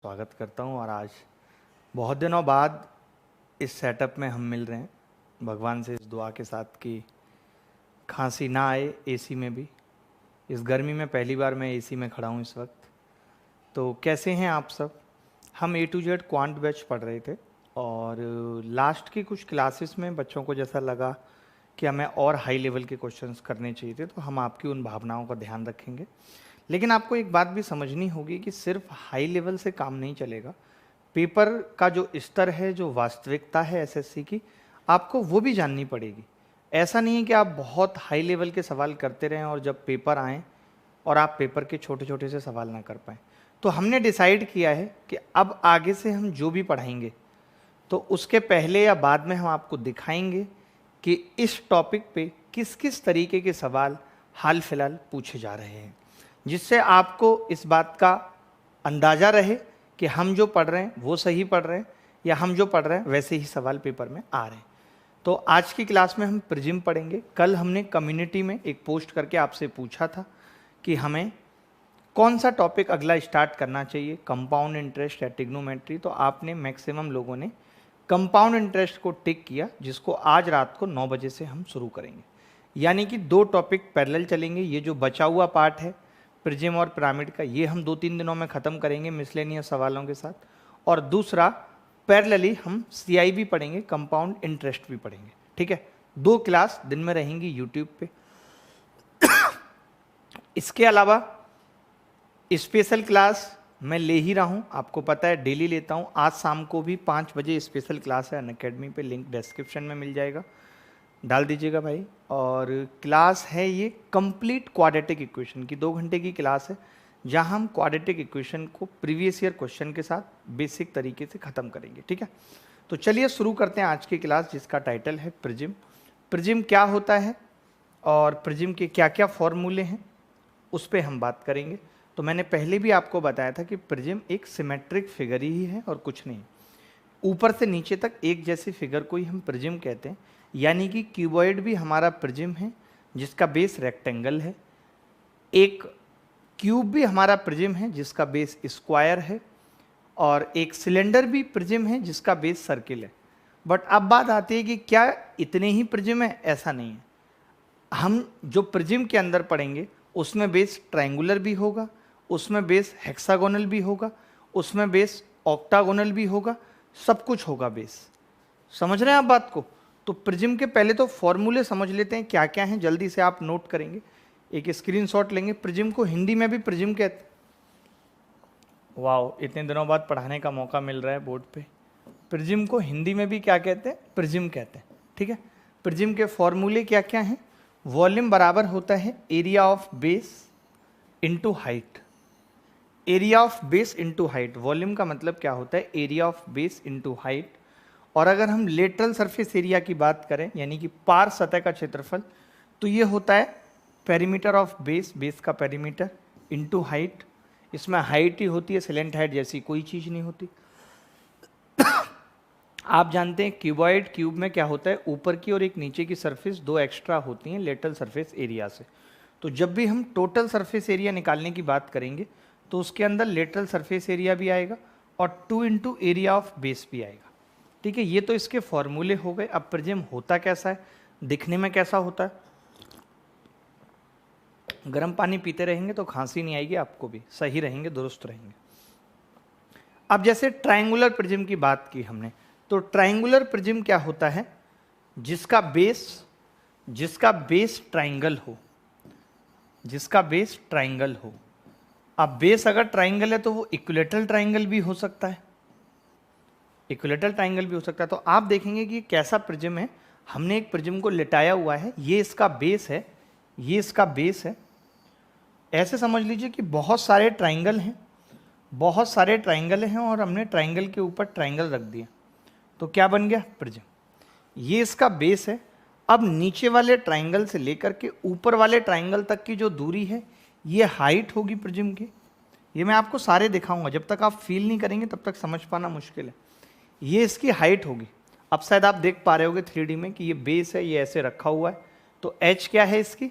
स्वागत करता हूं। और आज बहुत दिनों बाद इस सेटअप में हम मिल रहे हैं, भगवान से इस दुआ के साथ कि खांसी ना आए एसी में भी। इस गर्मी में पहली बार मैं एसी में खड़ा हूं इस वक्त। तो कैसे हैं आप सब? हम A to Z quant batch पढ़ रहे थे और लास्ट की कुछ क्लासेस में बच्चों को जैसा लगा कि हमें और हाई लेवल के क्वेश्चंस करने चाहिए थे, तो हम आपकी उन भावनाओं का ध्यान रखेंगे। लेकिन आपको एक बात भी समझनी होगी कि सिर्फ हाई लेवल से काम नहीं चलेगा। पेपर का जो स्तर है, जो वास्तविकता है एसएससी की, आपको वो भी जाननी पड़ेगी। ऐसा नहीं है कि आप बहुत हाई लेवल के सवाल करते रहें और जब पेपर आए और आप पेपर के छोटे छोटे से सवाल ना कर पाएँ। तो हमने डिसाइड किया है कि अब आगे से हम जो भी पढ़ाएंगे तो उसके पहले या बाद में हम आपको दिखाएंगे कि इस टॉपिक पे किस किस तरीके के सवाल हाल फिलहाल पूछे जा रहे हैं, जिससे आपको इस बात का अंदाज़ा रहे कि हम जो पढ़ रहे हैं वो सही पढ़ रहे हैं या हम जो पढ़ रहे हैं वैसे ही सवाल पेपर में आ रहे हैं। तो आज की क्लास में हम प्रिज्म पढ़ेंगे। कल हमने कम्युनिटी में एक पोस्ट करके आपसे पूछा था कि हमें कौन सा टॉपिक अगला स्टार्ट करना चाहिए, कंपाउंड इंटरेस्ट या ट्रिग्नोमेट्री। तो आपने मैक्सिमम लोगों ने कंपाउंड इंटरेस्ट को टिक किया, जिसको आज रात को 9 बजे से हम शुरू करेंगे। यानी कि 2 टॉपिक पैरेलल चलेंगे। ये जो बचा हुआ पार्ट है प्रिज्म और पिरामिड का, ये हम 2-3 दिनों में ख़त्म करेंगे मिसलेनियस सवालों के साथ। और दूसरा पैरेलली हम CI भी पढ़ेंगे, कंपाउंड इंटरेस्ट भी पढ़ेंगे। ठीक है, 2 क्लास दिन में रहेंगी यूट्यूब पे। इसके अलावा स्पेशल क्लास मैं ले ही रहा हूँ, आपको पता है डेली लेता हूँ। आज शाम को भी 5 बजे स्पेशल क्लास है अनअकैडमी पे, लिंक डिस्क्रिप्शन में मिल जाएगा, डाल दीजिएगा भाई। और क्लास है ये कंप्लीट क्वाड्रेटिक इक्वेशन की, 2 घंटे की क्लास है, जहाँ हम क्वाड्रेटिक इक्वेशन को प्रीवियस ईयर क्वेश्चन के साथ बेसिक तरीके से ख़त्म करेंगे। ठीक है, तो चलिए शुरू करते हैं आज की क्लास, जिसका टाइटल है प्रिज्म। प्रिज्म क्या होता है और प्रिज्म के क्या क्या फॉर्मूले हैं, उस पर हम बात करेंगे। तो मैंने पहले भी आपको बताया था कि प्रिज्म एक सिमेट्रिक फिगर ही है और कुछ नहीं। ऊपर से नीचे तक एक जैसी फिगर को ही हम प्रिज्म कहते हैं। यानी कि क्यूबॉइड भी हमारा प्रिज्म है जिसका बेस रेक्टेंगल है, एक क्यूब भी हमारा प्रिज्म है जिसका बेस स्क्वायर है, और एक सिलेंडर भी प्रिज्म है जिसका बेस सर्किल है। बट अब बात आती है कि क्या इतने ही प्रिज्म है? ऐसा नहीं है। हम जो प्रिज्म के अंदर पढ़ेंगे उसमें बेस ट्रायंगुलर भी होगा, उसमें बेस हेक्सागोनल भी होगा, उसमें बेस ऑक्टागोनल भी होगा, सब कुछ होगा बेस। समझ रहे हैं आप बात को? तो प्रिज्म के पहले तो फॉर्मूले समझ लेते हैं क्या क्या हैं, जल्दी से आप नोट करेंगे, एक स्क्रीनशॉट लेंगे। प्रिज्म को हिंदी में भी प्रिज्म कहते हैं। वाओ, इतने दिनों बाद पढ़ाने का मौका मिल रहा है बोर्ड पे। प्रिज्म को हिंदी में भी क्या कहते हैं? प्रिज्म कहते हैं। ठीक है, प्रिज्म के फॉर्मूले क्या क्या हैं? वॉल्यूम बराबर होता है area of base into height. Area of base into height, volume का मतलब क्या होता है? Area of base into height. और अगर हम लेटरल सरफेस एरिया की बात करें, यानी कि पार सतह का क्षेत्रफल, तो ये होता है पेरीमीटर ऑफ बेस, बेस का पेरीमीटर इंटू हाइट। इसमें हाइट ही होती है, सिलेंट हाइट जैसी कोई चीज़ नहीं होती। आप जानते हैं क्यूबॉइड, क्यूब में क्या होता है? ऊपर की और एक नीचे की सरफेस 2 एक्स्ट्रा होती हैं लेटरल सरफेस एरिया से। तो जब भी हम टोटल सरफेस एरिया निकालने की बात करेंगे तो उसके अंदर लेटरल सरफेस एरिया भी आएगा और 2 इंटू एरिया ऑफ बेस भी आएगा। ठीक है, ये तो इसके फॉर्मूले हो गए। अब प्रिज्म होता कैसा है, दिखने में कैसा होता है? गर्म पानी पीते रहेंगे तो खांसी नहीं आएगी आपको भी, सही रहेंगे, दुरुस्त रहेंगे। अब जैसे ट्रायंगुलर प्रिज्म की बात की हमने, तो ट्रायंगुलर प्रिज्म क्या होता है? जिसका बेस ट्रायंगल हो, जिसका बेस ट्रायंगल हो। अब बेस अगर ट्रायंगल है तो वो इक्विलेटरल ट्रायंगल भी हो सकता है, इक्विलेटरल ट्रायंगल भी हो सकता है। तो आप देखेंगे कि कैसा प्रिज्म है। हमने एक प्रिज्म को लिटाया हुआ है, ये इसका बेस है, ये इसका बेस है। ऐसे समझ लीजिए कि बहुत सारे ट्रायंगल हैं, बहुत सारे ट्रायंगल हैं, और हमने ट्रायंगल के ऊपर ट्रायंगल रख दिया, तो क्या बन गया? प्रिज्म। ये इसका बेस है। अब नीचे वाले ट्रायंगल से लेकर के ऊपर वाले ट्रायंगल तक की जो दूरी है, ये हाइट होगी प्रिज्म की। ये मैं आपको सारे दिखाऊंगा, जब तक आप फील नहीं करेंगे तब तक समझ पाना मुश्किल है। ये इसकी हाइट होगी। अब शायद आप देख पा रहे होगे 3D में कि ये बेस है, ये ऐसे रखा हुआ है, तो h क्या है? इसकी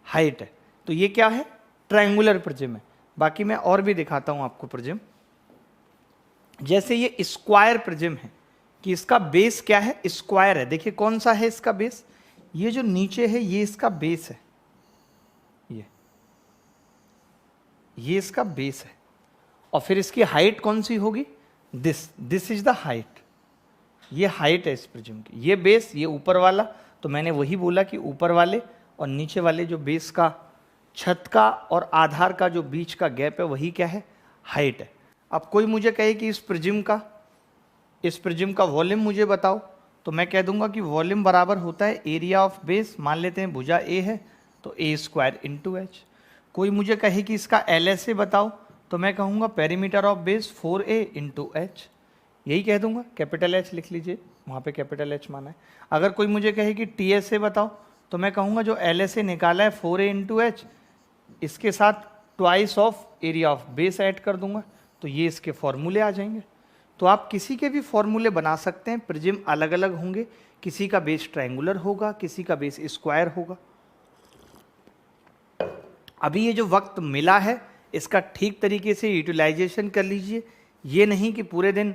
हाइट है। तो ये क्या है? ट्रायंगुलर प्रिज्म है। बाकी मैं और भी दिखाता हूं आपको प्रिज्म। जैसे ये स्क्वायर प्रिज्म है कि इसका बेस क्या है, स्क्वायर है। देखिए कौन सा है इसका बेस, ये जो नीचे है ये इसका बेस है, ये इसका बेस है। और फिर इसकी हाइट कौन सी होगी, दिस इज द हाइट, ये हाइट है इस प्रिज्म की। ये बेस, ये ऊपर वाला, तो मैंने वही बोला कि ऊपर वाले और नीचे वाले जो बेस का, छत का और आधार का जो बीच का गैप है वही क्या है, हाइट है। अब कोई मुझे कहे कि इस प्रिज्म का वॉल्यूम मुझे बताओ, तो मैं कह दूंगा कि वॉल्यूम बराबर होता है एरिया ऑफ बेस, मान लेते हैं भुजा ए है तो ए स्क्वायर इंटू एच। कोई मुझे कहे कि इसका LSA बताओ, तो मैं कहूँगा perimeter of base 4A into H, यही कह दूंगा, कैपिटल H लिख लीजिए, वहाँ पे कैपिटल H माना है। अगर कोई मुझे कहे कि TSA बताओ, तो मैं कहूँगा जो LSA निकाला है 4A इंटू एच, इसके साथ twice of area of base add कर दूंगा, तो ये इसके फॉर्मूले आ जाएंगे। तो आप किसी के भी फॉर्मूले बना सकते हैं, प्रिज्म अलग अलग होंगे, किसी का बेस ट्रायंगुलर होगा, किसी का बेस स्क्वायर होगा। अभी ये जो वक्त मिला है इसका ठीक तरीके से यूटिलाइजेशन कर लीजिए। ये नहीं कि पूरे दिन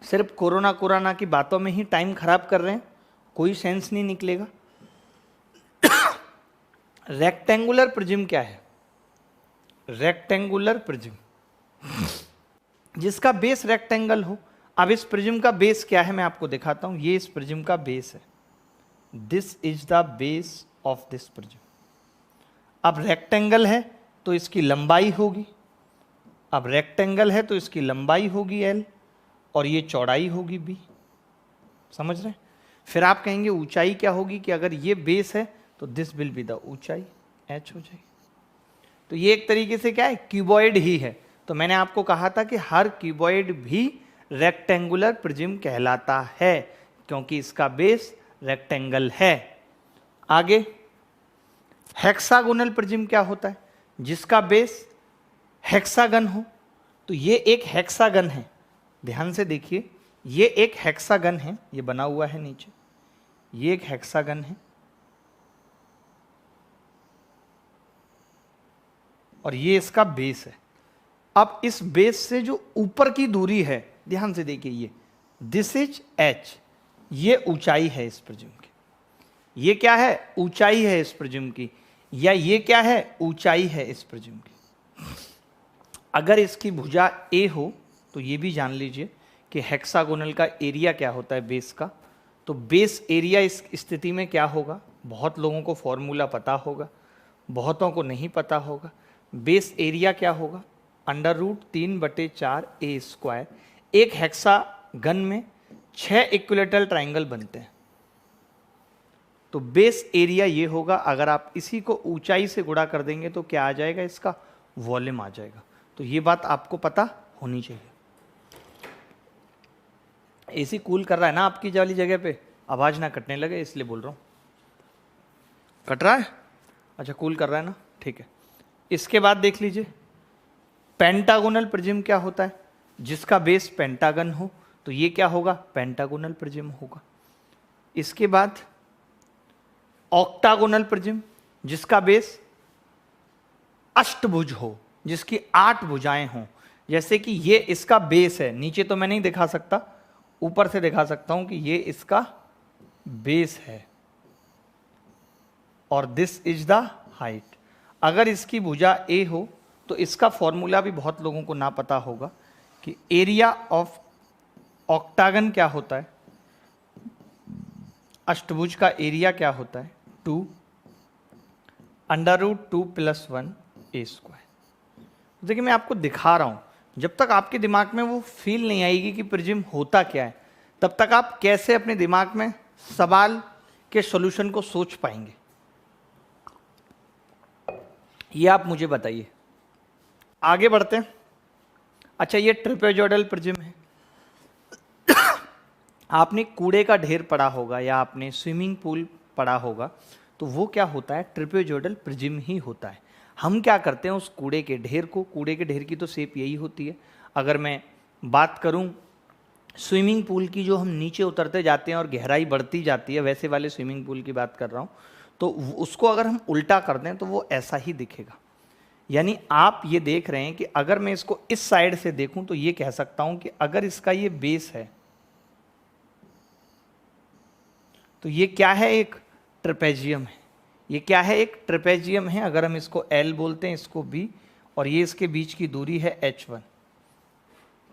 सिर्फ कोरोना की बातों में ही टाइम खराब कर रहे हैं, कोई सेंस नहीं निकलेगा। रेक्टेंगुलर प्रिज्म क्या है, रेक्टेंगुलर प्रिज्म जिसका बेस रेक्टेंगल हो। अब इस प्रिज्म का बेस क्या है मैं आपको दिखाता हूं, ये इस प्रिज्म का बेस है, this is the base of this prism. अब रेक्टेंगल है तो इसकी लंबाई होगी, अब रेक्टेंगल है तो इसकी लंबाई होगी L और ये चौड़ाई होगी B, समझ रहे हैं। फिर आप कहेंगे ऊंचाई क्या होगी, कि अगर ये बेस है तो दिस विल बी द ऊंचाई, H हो जाएगी। तो ये एक तरीके से क्या है, क्यूबॉइड ही है। तो मैंने आपको कहा था कि हर क्यूबॉइड भी रेक्टेंगुलर प्रिज्म कहलाता है, क्योंकि इसका बेस रेक्टेंगल है। आगे हेक्सागोनल प्रिज्म क्या होता है, जिसका बेस हेक्सागन हो। तो ये एक हेक्सागन है, ध्यान से देखिए, ये एक हेक्सागन है, ये बना हुआ है नीचे, ये एक हेक्सागन है और ये इसका बेस है। अब इस बेस से जो ऊपर की दूरी है, ध्यान से देखिए, ये दिस इज H, ये ऊंचाई है इस प्रिज्म की। ये क्या है, ऊंचाई है इस प्रिज्म की, या ये क्या है, ऊंचाई है इस प्रिज्म की। अगर इसकी भुजा A हो तो ये भी जान लीजिए कि हेक्सागोनल का एरिया क्या होता है बेस का। तो बेस एरिया इस स्थिति में क्या होगा, बहुत लोगों को फॉर्मूला पता होगा, बहुतों को नहीं पता होगा। बेस एरिया क्या होगा, √3/4 A स्क्वायर। एक हेक्सागन में 6 इक्विलेटरल ट्राइंगल बनते हैं, तो बेस एरिया ये होगा। अगर आप इसी को ऊंचाई से गुणा कर देंगे तो क्या आ जाएगा, इसका वॉल्यूम आ जाएगा। तो ये बात आपको पता होनी चाहिए। एसी कूल कर रहा है ना आपकी वाली जगह पे, आवाज ना कटने लगे इसलिए बोल रहा हूं। कट रहा है, अच्छा कूल कर रहा है ना, ठीक है। इसके बाद देख लीजिए पेंटागोनल प्रिज्म क्या होता है, जिसका बेस पेंटागन हो, तो ये क्या होगा, पेंटागोनल प्रिज्म होगा। इसके बाद ऑक्टागोनल प्रिज्म, जिसका बेस अष्टभुज हो, जिसकी 8 भुजाएं हों। जैसे कि ये इसका बेस है, नीचे तो मैं नहीं दिखा सकता, ऊपर से दिखा सकता हूं कि ये इसका बेस है और दिस इज द हाइट। अगर इसकी भुजा A हो तो इसका फॉर्मूला भी बहुत लोगों को ना पता होगा कि एरिया ऑफ ऑक्टागन क्या होता है, अष्टभुज का एरिया क्या होता है, 2 √2 + 1 A स्क्वायर। देखिए मैं आपको दिखा रहा हूं, जब तक आपके दिमाग में वो फील नहीं आएगी कि प्रिज्म होता क्या है, तब तक आप कैसे अपने दिमाग में सवाल के सॉल्यूशन को सोच पाएंगे, ये आप मुझे बताइए। आगे बढ़ते हैं। अच्छा ये ट्रेपेजॉइडल प्रिज्म है। आपने कूड़े का ढेर पड़ा होगा या आपने स्विमिंग पूल पड़ा होगा, तो वो क्या होता है, ट्रेपेजॉइडल प्रिज्म ही होता है। हम क्या करते हैं, उस कूड़े के ढेर को, कूड़े के ढेर की तो शेप यही होती है। अगर मैं बात करूं स्विमिंग पूल की, जो हम नीचे उतरते जाते हैं और गहराई बढ़ती जाती है, वैसे वाले स्विमिंग पूल की बात कर रहा हूं, तो उसको अगर हम उल्टा कर दें तो वो ऐसा ही दिखेगा। यानी आप ये देख रहे हैं कि अगर मैं इसको इस साइड से देखूं तो ये कह सकता हूं कि अगर इसका ये बेस है तो ये क्या है, एक ट्रेपेजियम है। ये क्या है, एक ट्रेपेजियम है। अगर हम इसको L बोलते हैं, इसको B, और ये इसके बीच की दूरी है H1,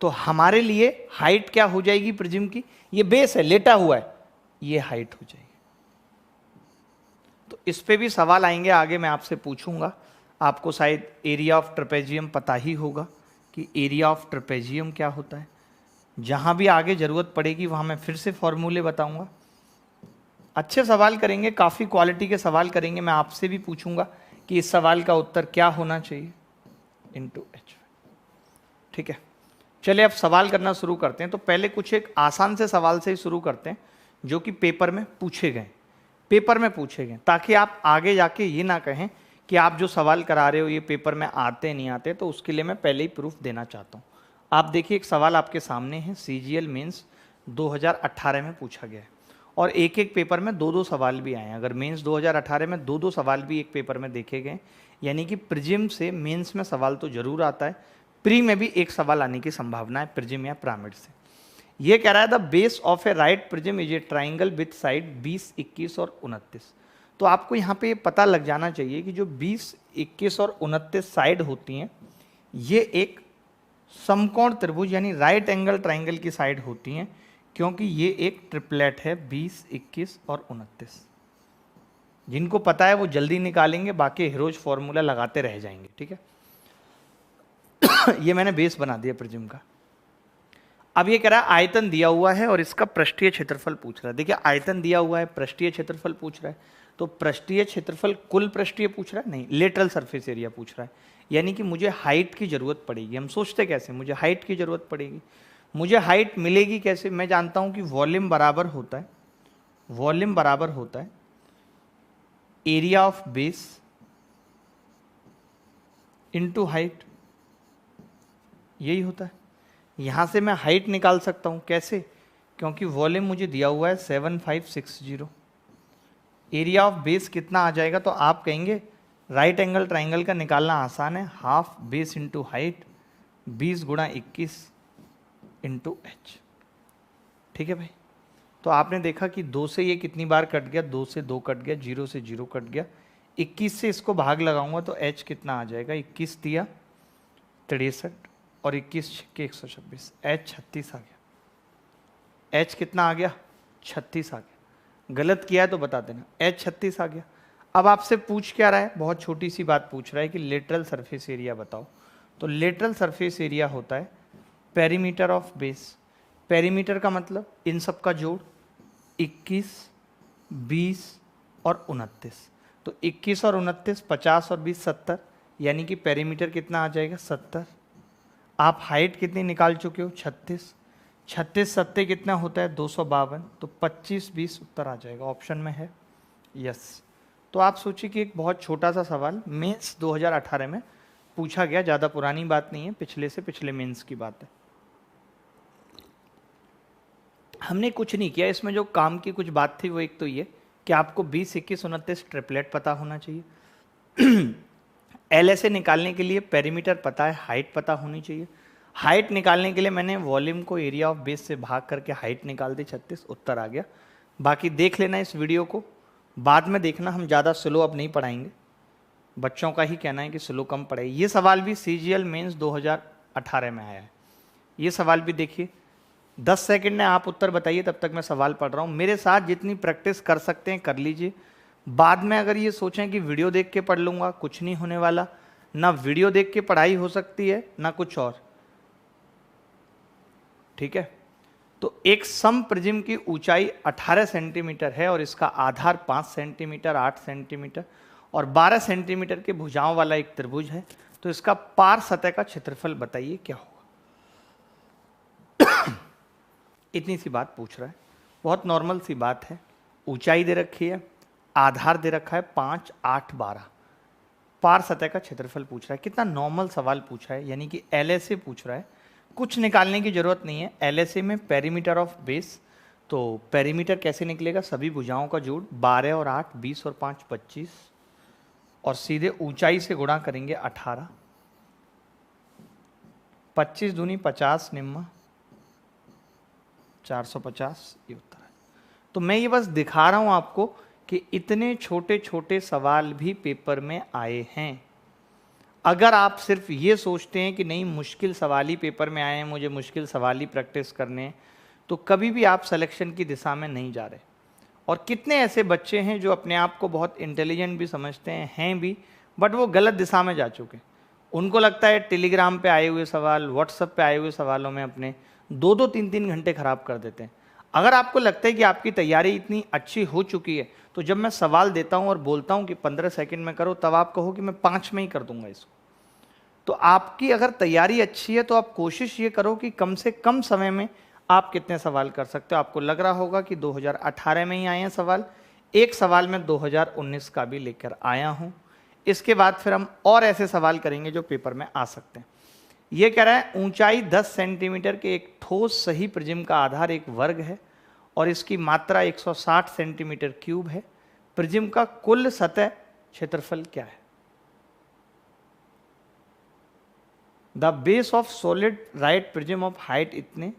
तो हमारे लिए हाइट क्या हो जाएगी प्रिज्म की, ये बेस है, लेटा हुआ है, ये हाइट हो जाएगी। तो इस पे भी सवाल आएंगे आगे, मैं आपसे पूछूंगा। आपको शायद एरिया ऑफ ट्रेपेजियम पता ही होगा कि एरिया ऑफ ट्रेपेजियम क्या होता है। जहां भी आगे जरूरत पड़ेगी वहां मैं फिर से फॉर्मूले बताऊंगा। अच्छे सवाल करेंगे, काफ़ी क्वालिटी के सवाल करेंगे। मैं आपसे भी पूछूंगा कि इस सवाल का उत्तर क्या होना चाहिए, इंटू H। ठीक है, चलिए अब सवाल करना शुरू करते हैं। तो पहले कुछ एक आसान से सवाल से ही शुरू करते हैं जो कि पेपर में पूछे गए, ताकि आप आगे जाके ये ना कहें कि आप जो सवाल करा रहे हो ये पेपर में आते नहीं आते। तो उसके लिए मैं पहले ही प्रूफ देना चाहता हूँ। आप देखिए, एक सवाल आपके सामने है, CGL मेंस 2018 में पूछा गया है, और एक एक पेपर में दो दो सवाल भी आए हैं। अगर मेंस 2018 में दो दो सवाल भी एक पेपर में देखे गए, यानी कि प्रिजिम से मेंस में सवाल तो जरूर आता है, प्री में भी एक सवाल आने की संभावना है प्रिजिम या पिरामिड से। ये कह रहा है the base of a right prism is a triangle with side 20, 21 और 29। तो आपको यहाँ पे पता लग जाना चाहिए कि जो 20, 21 और 29 साइड होती हैं, ये एक समकोण त्रिभुज यानी राइट एंगल ट्राइंगल की साइड होती हैं, क्योंकि ये एक ट्रिपलेट है 20, 21 और 29। जिनको पता है वो जल्दी निकालेंगे, बाकी हीरोज फॉर्मूला लगाते रह जाएंगे। ठीक है ये मैंने बेस बना दिया प्रिज्म का। अब ये कह रहा है आयतन दिया हुआ है और इसका पृष्ठीय क्षेत्रफल पूछ रहा है। देखिए, आयतन दिया हुआ है, पृष्ठीय क्षेत्रफल पूछ रहा है, तो पृष्ठीय क्षेत्रफल कुल पृष्ठीय पूछ रहा है, नहीं, लेटरल सरफेस एरिया पूछ रहा है। यानी कि मुझे हाइट की जरूरत पड़ेगी। हम सोचते कैसे, मुझे हाइट की जरूरत पड़ेगी। मुझे हाइट मिलेगी कैसे? मैं जानता हूं कि वॉल्यूम बराबर होता है area of base into height, यही होता है। यहां से मैं हाइट निकाल सकता हूं, कैसे? क्योंकि वॉल्यूम मुझे दिया हुआ है 7560। एरिया ऑफ बेस कितना आ जाएगा? तो आप कहेंगे राइट एंगल ट्राइंगल का निकालना आसान है, हाफ बेस इंटू हाइट 20 गुणा 21 इंटू H। ठीक है भाई, तो आपने देखा कि 2 से ये कितनी बार कट गया, 2 से 2 कट गया, 0 से 0 कट गया, 21 से इसको भाग लगाऊंगा तो H कितना आ जाएगा? 21 दिया 63 और 21 के 126, H 36 आ गया। H कितना आ गया? 36 आ गया। गलत किया है तो बता देना। H 36 आ गया। अब आपसे पूछ क्या रहा है? बहुत छोटी सी बात पूछ रहा है कि लेटरल सरफेस एरिया बताओ। तो लेटरल सरफेस एरिया होता है पेरीमीटर ऑफ बेस। पेरीमीटर का मतलब इन सब का जोड़, 21, 20 और 29। तो 21 और 29, 50 और 20, 70, यानी कि पेरीमीटर कितना आ जाएगा? 70। आप हाइट कितनी निकाल चुके हो? 36। 36 सत्ते कितना होता है? 252। तो 25, 20 उत्तर आ जाएगा, ऑप्शन में है यस। तो आप सोचिए कि एक बहुत छोटा सा सवाल मेंस 2018 में पूछा गया, ज़्यादा पुरानी बात नहीं है, पिछले से पिछले मेंस की बात है। हमने कुछ नहीं किया इसमें। जो काम की कुछ बात थी वो एक तो ये कि आपको 20, 21, 29 ट्रिपलेट पता होना चाहिए। LSA निकालने के लिए पेरीमीटर पता है, हाइट पता होनी चाहिए। हाइट निकालने के लिए मैंने वॉल्यूम को एरिया ऑफ बेस से भाग करके हाइट निकाल दी, 36 उत्तर आ गया। बाकी देख लेना इस वीडियो को, बाद में देखना, हम ज़्यादा स्लो अब नहीं पढ़ाएंगे। बच्चों का ही कहना है कि स्लो कम पढ़ाइए। ये सवाल भी CGL मेंस 2018 में आया है। ये सवाल भी देखिए, 10 सेकंड में आप उत्तर बताइए, तब तक मैं सवाल पढ़ रहा हूँ। मेरे साथ जितनी प्रैक्टिस कर सकते हैं कर लीजिए। बाद में अगर ये सोचें कि वीडियो देख के पढ़ लूँगा, कुछ नहीं होने वाला। ना वीडियो देख के पढ़ाई हो सकती है ना कुछ और। ठीक है, तो एक सम प्रिज्म की ऊंचाई 18 सेंटीमीटर है और इसका आधार 5 सेंटीमीटर, 8 सेंटीमीटर और 12 सेंटीमीटर के भुजाओं वाला एक त्रिभुज है। तो इसका पार सतह का क्षेत्रफल बताइए क्या होगा। इतनी सी बात पूछ रहा है, बहुत नॉर्मल सी बात है। ऊंचाई दे रखी है, आधार दे रखा है 5, 8, 12, पार सतह का क्षेत्रफल पूछ रहा है। कितना नॉर्मल सवाल पूछा है, यानी कि LSA पूछ रहा है, कुछ निकालने की जरूरत नहीं है। LSA में पेरीमीटर ऑफ बेस, तो पेरीमीटर कैसे निकलेगा? सभी भुजाओं का जोड़, 12 और 8, 20 और 5, 25 और सीधे ऊंचाई से गुणा करेंगे 18, 25 दूनी 50 निम्मा 450, ये उत्तर है। तो मैं ये बस दिखा रहा हूं आपको कि इतने छोटे छोटे सवाल भी पेपर में आए हैं। अगर आप सिर्फ ये सोचते हैं कि नहीं मुश्किल सवाल ही पेपर में आए हैं, मुझे मुश्किल सवाल ही प्रैक्टिस करने हैं, तो कभी भी आप सिलेक्शन की दिशा में नहीं जा रहे। और कितने ऐसे बच्चे हैं जो अपने आप को बहुत इंटेलिजेंट भी समझते हैं भी, बट वो गलत दिशा में जा चुके। उनको लगता है टेलीग्राम पे आए हुए सवाल, व्हाट्सएप पे आए हुए सवालों में अपने 2-2 3-3 घंटे खराब कर देते हैं। अगर आपको लगता है कि आपकी तैयारी इतनी अच्छी हो चुकी है, तो जब मैं सवाल देता हूं और बोलता हूं कि 15 सेकंड में करो, तब आप कहो कि मैं 5 में ही कर दूंगा इसको। तो आपकी अगर तैयारी अच्छी है तो आप कोशिश ये करो कि कम से कम समय में आप कितने सवाल कर सकते हो। आपको लग रहा होगा कि 2018 में ही आए हैं सवाल, एक सवाल मैं 2019 का भी लेकर आया हूं। इसके बाद फिर हम और ऐसे सवाल करेंगे जो पेपर में आ सकते हैं। ये कह रहा है ऊंचाई 10 सेंटीमीटर के एक ठोस सही प्रिज्म का आधार एक वर्ग है और इसकी मात्रा 160 सेंटीमीटर क्यूब है। प्रिज्म का कुल सतह क्षेत्रफल क्या है? The base of solid right prism of height इतने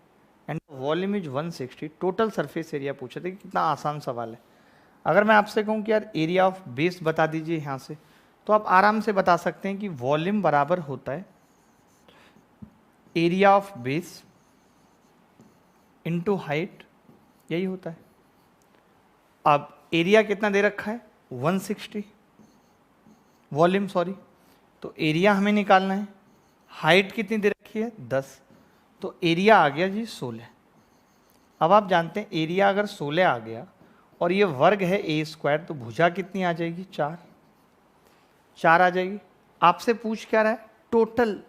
and volume is 160, total surface area पूछे थे। कितना आसान सवाल है। अगर मैं आपसे कहूं कि यार एरिया ऑफ बेस बता दीजिए यहां से, तो आप आराम से बता सकते हैं कि वॉल्यूम बराबर होता है area of base into height, यही होता है। अब एरिया कितना दे रखा है? 160, वॉल्यूम सॉरी, तो एरिया हमें निकालना है। हाइट कितनी दे रखी है? 10, तो एरिया आ गया जी 16। अब आप जानते हैं एरिया अगर 16 आ गया और ये वर्ग है ए स्क्वायर, तो भुजा कितनी आ जाएगी? 4 आ जाएगी। आपसे पूछ क्या रहा है? टोटल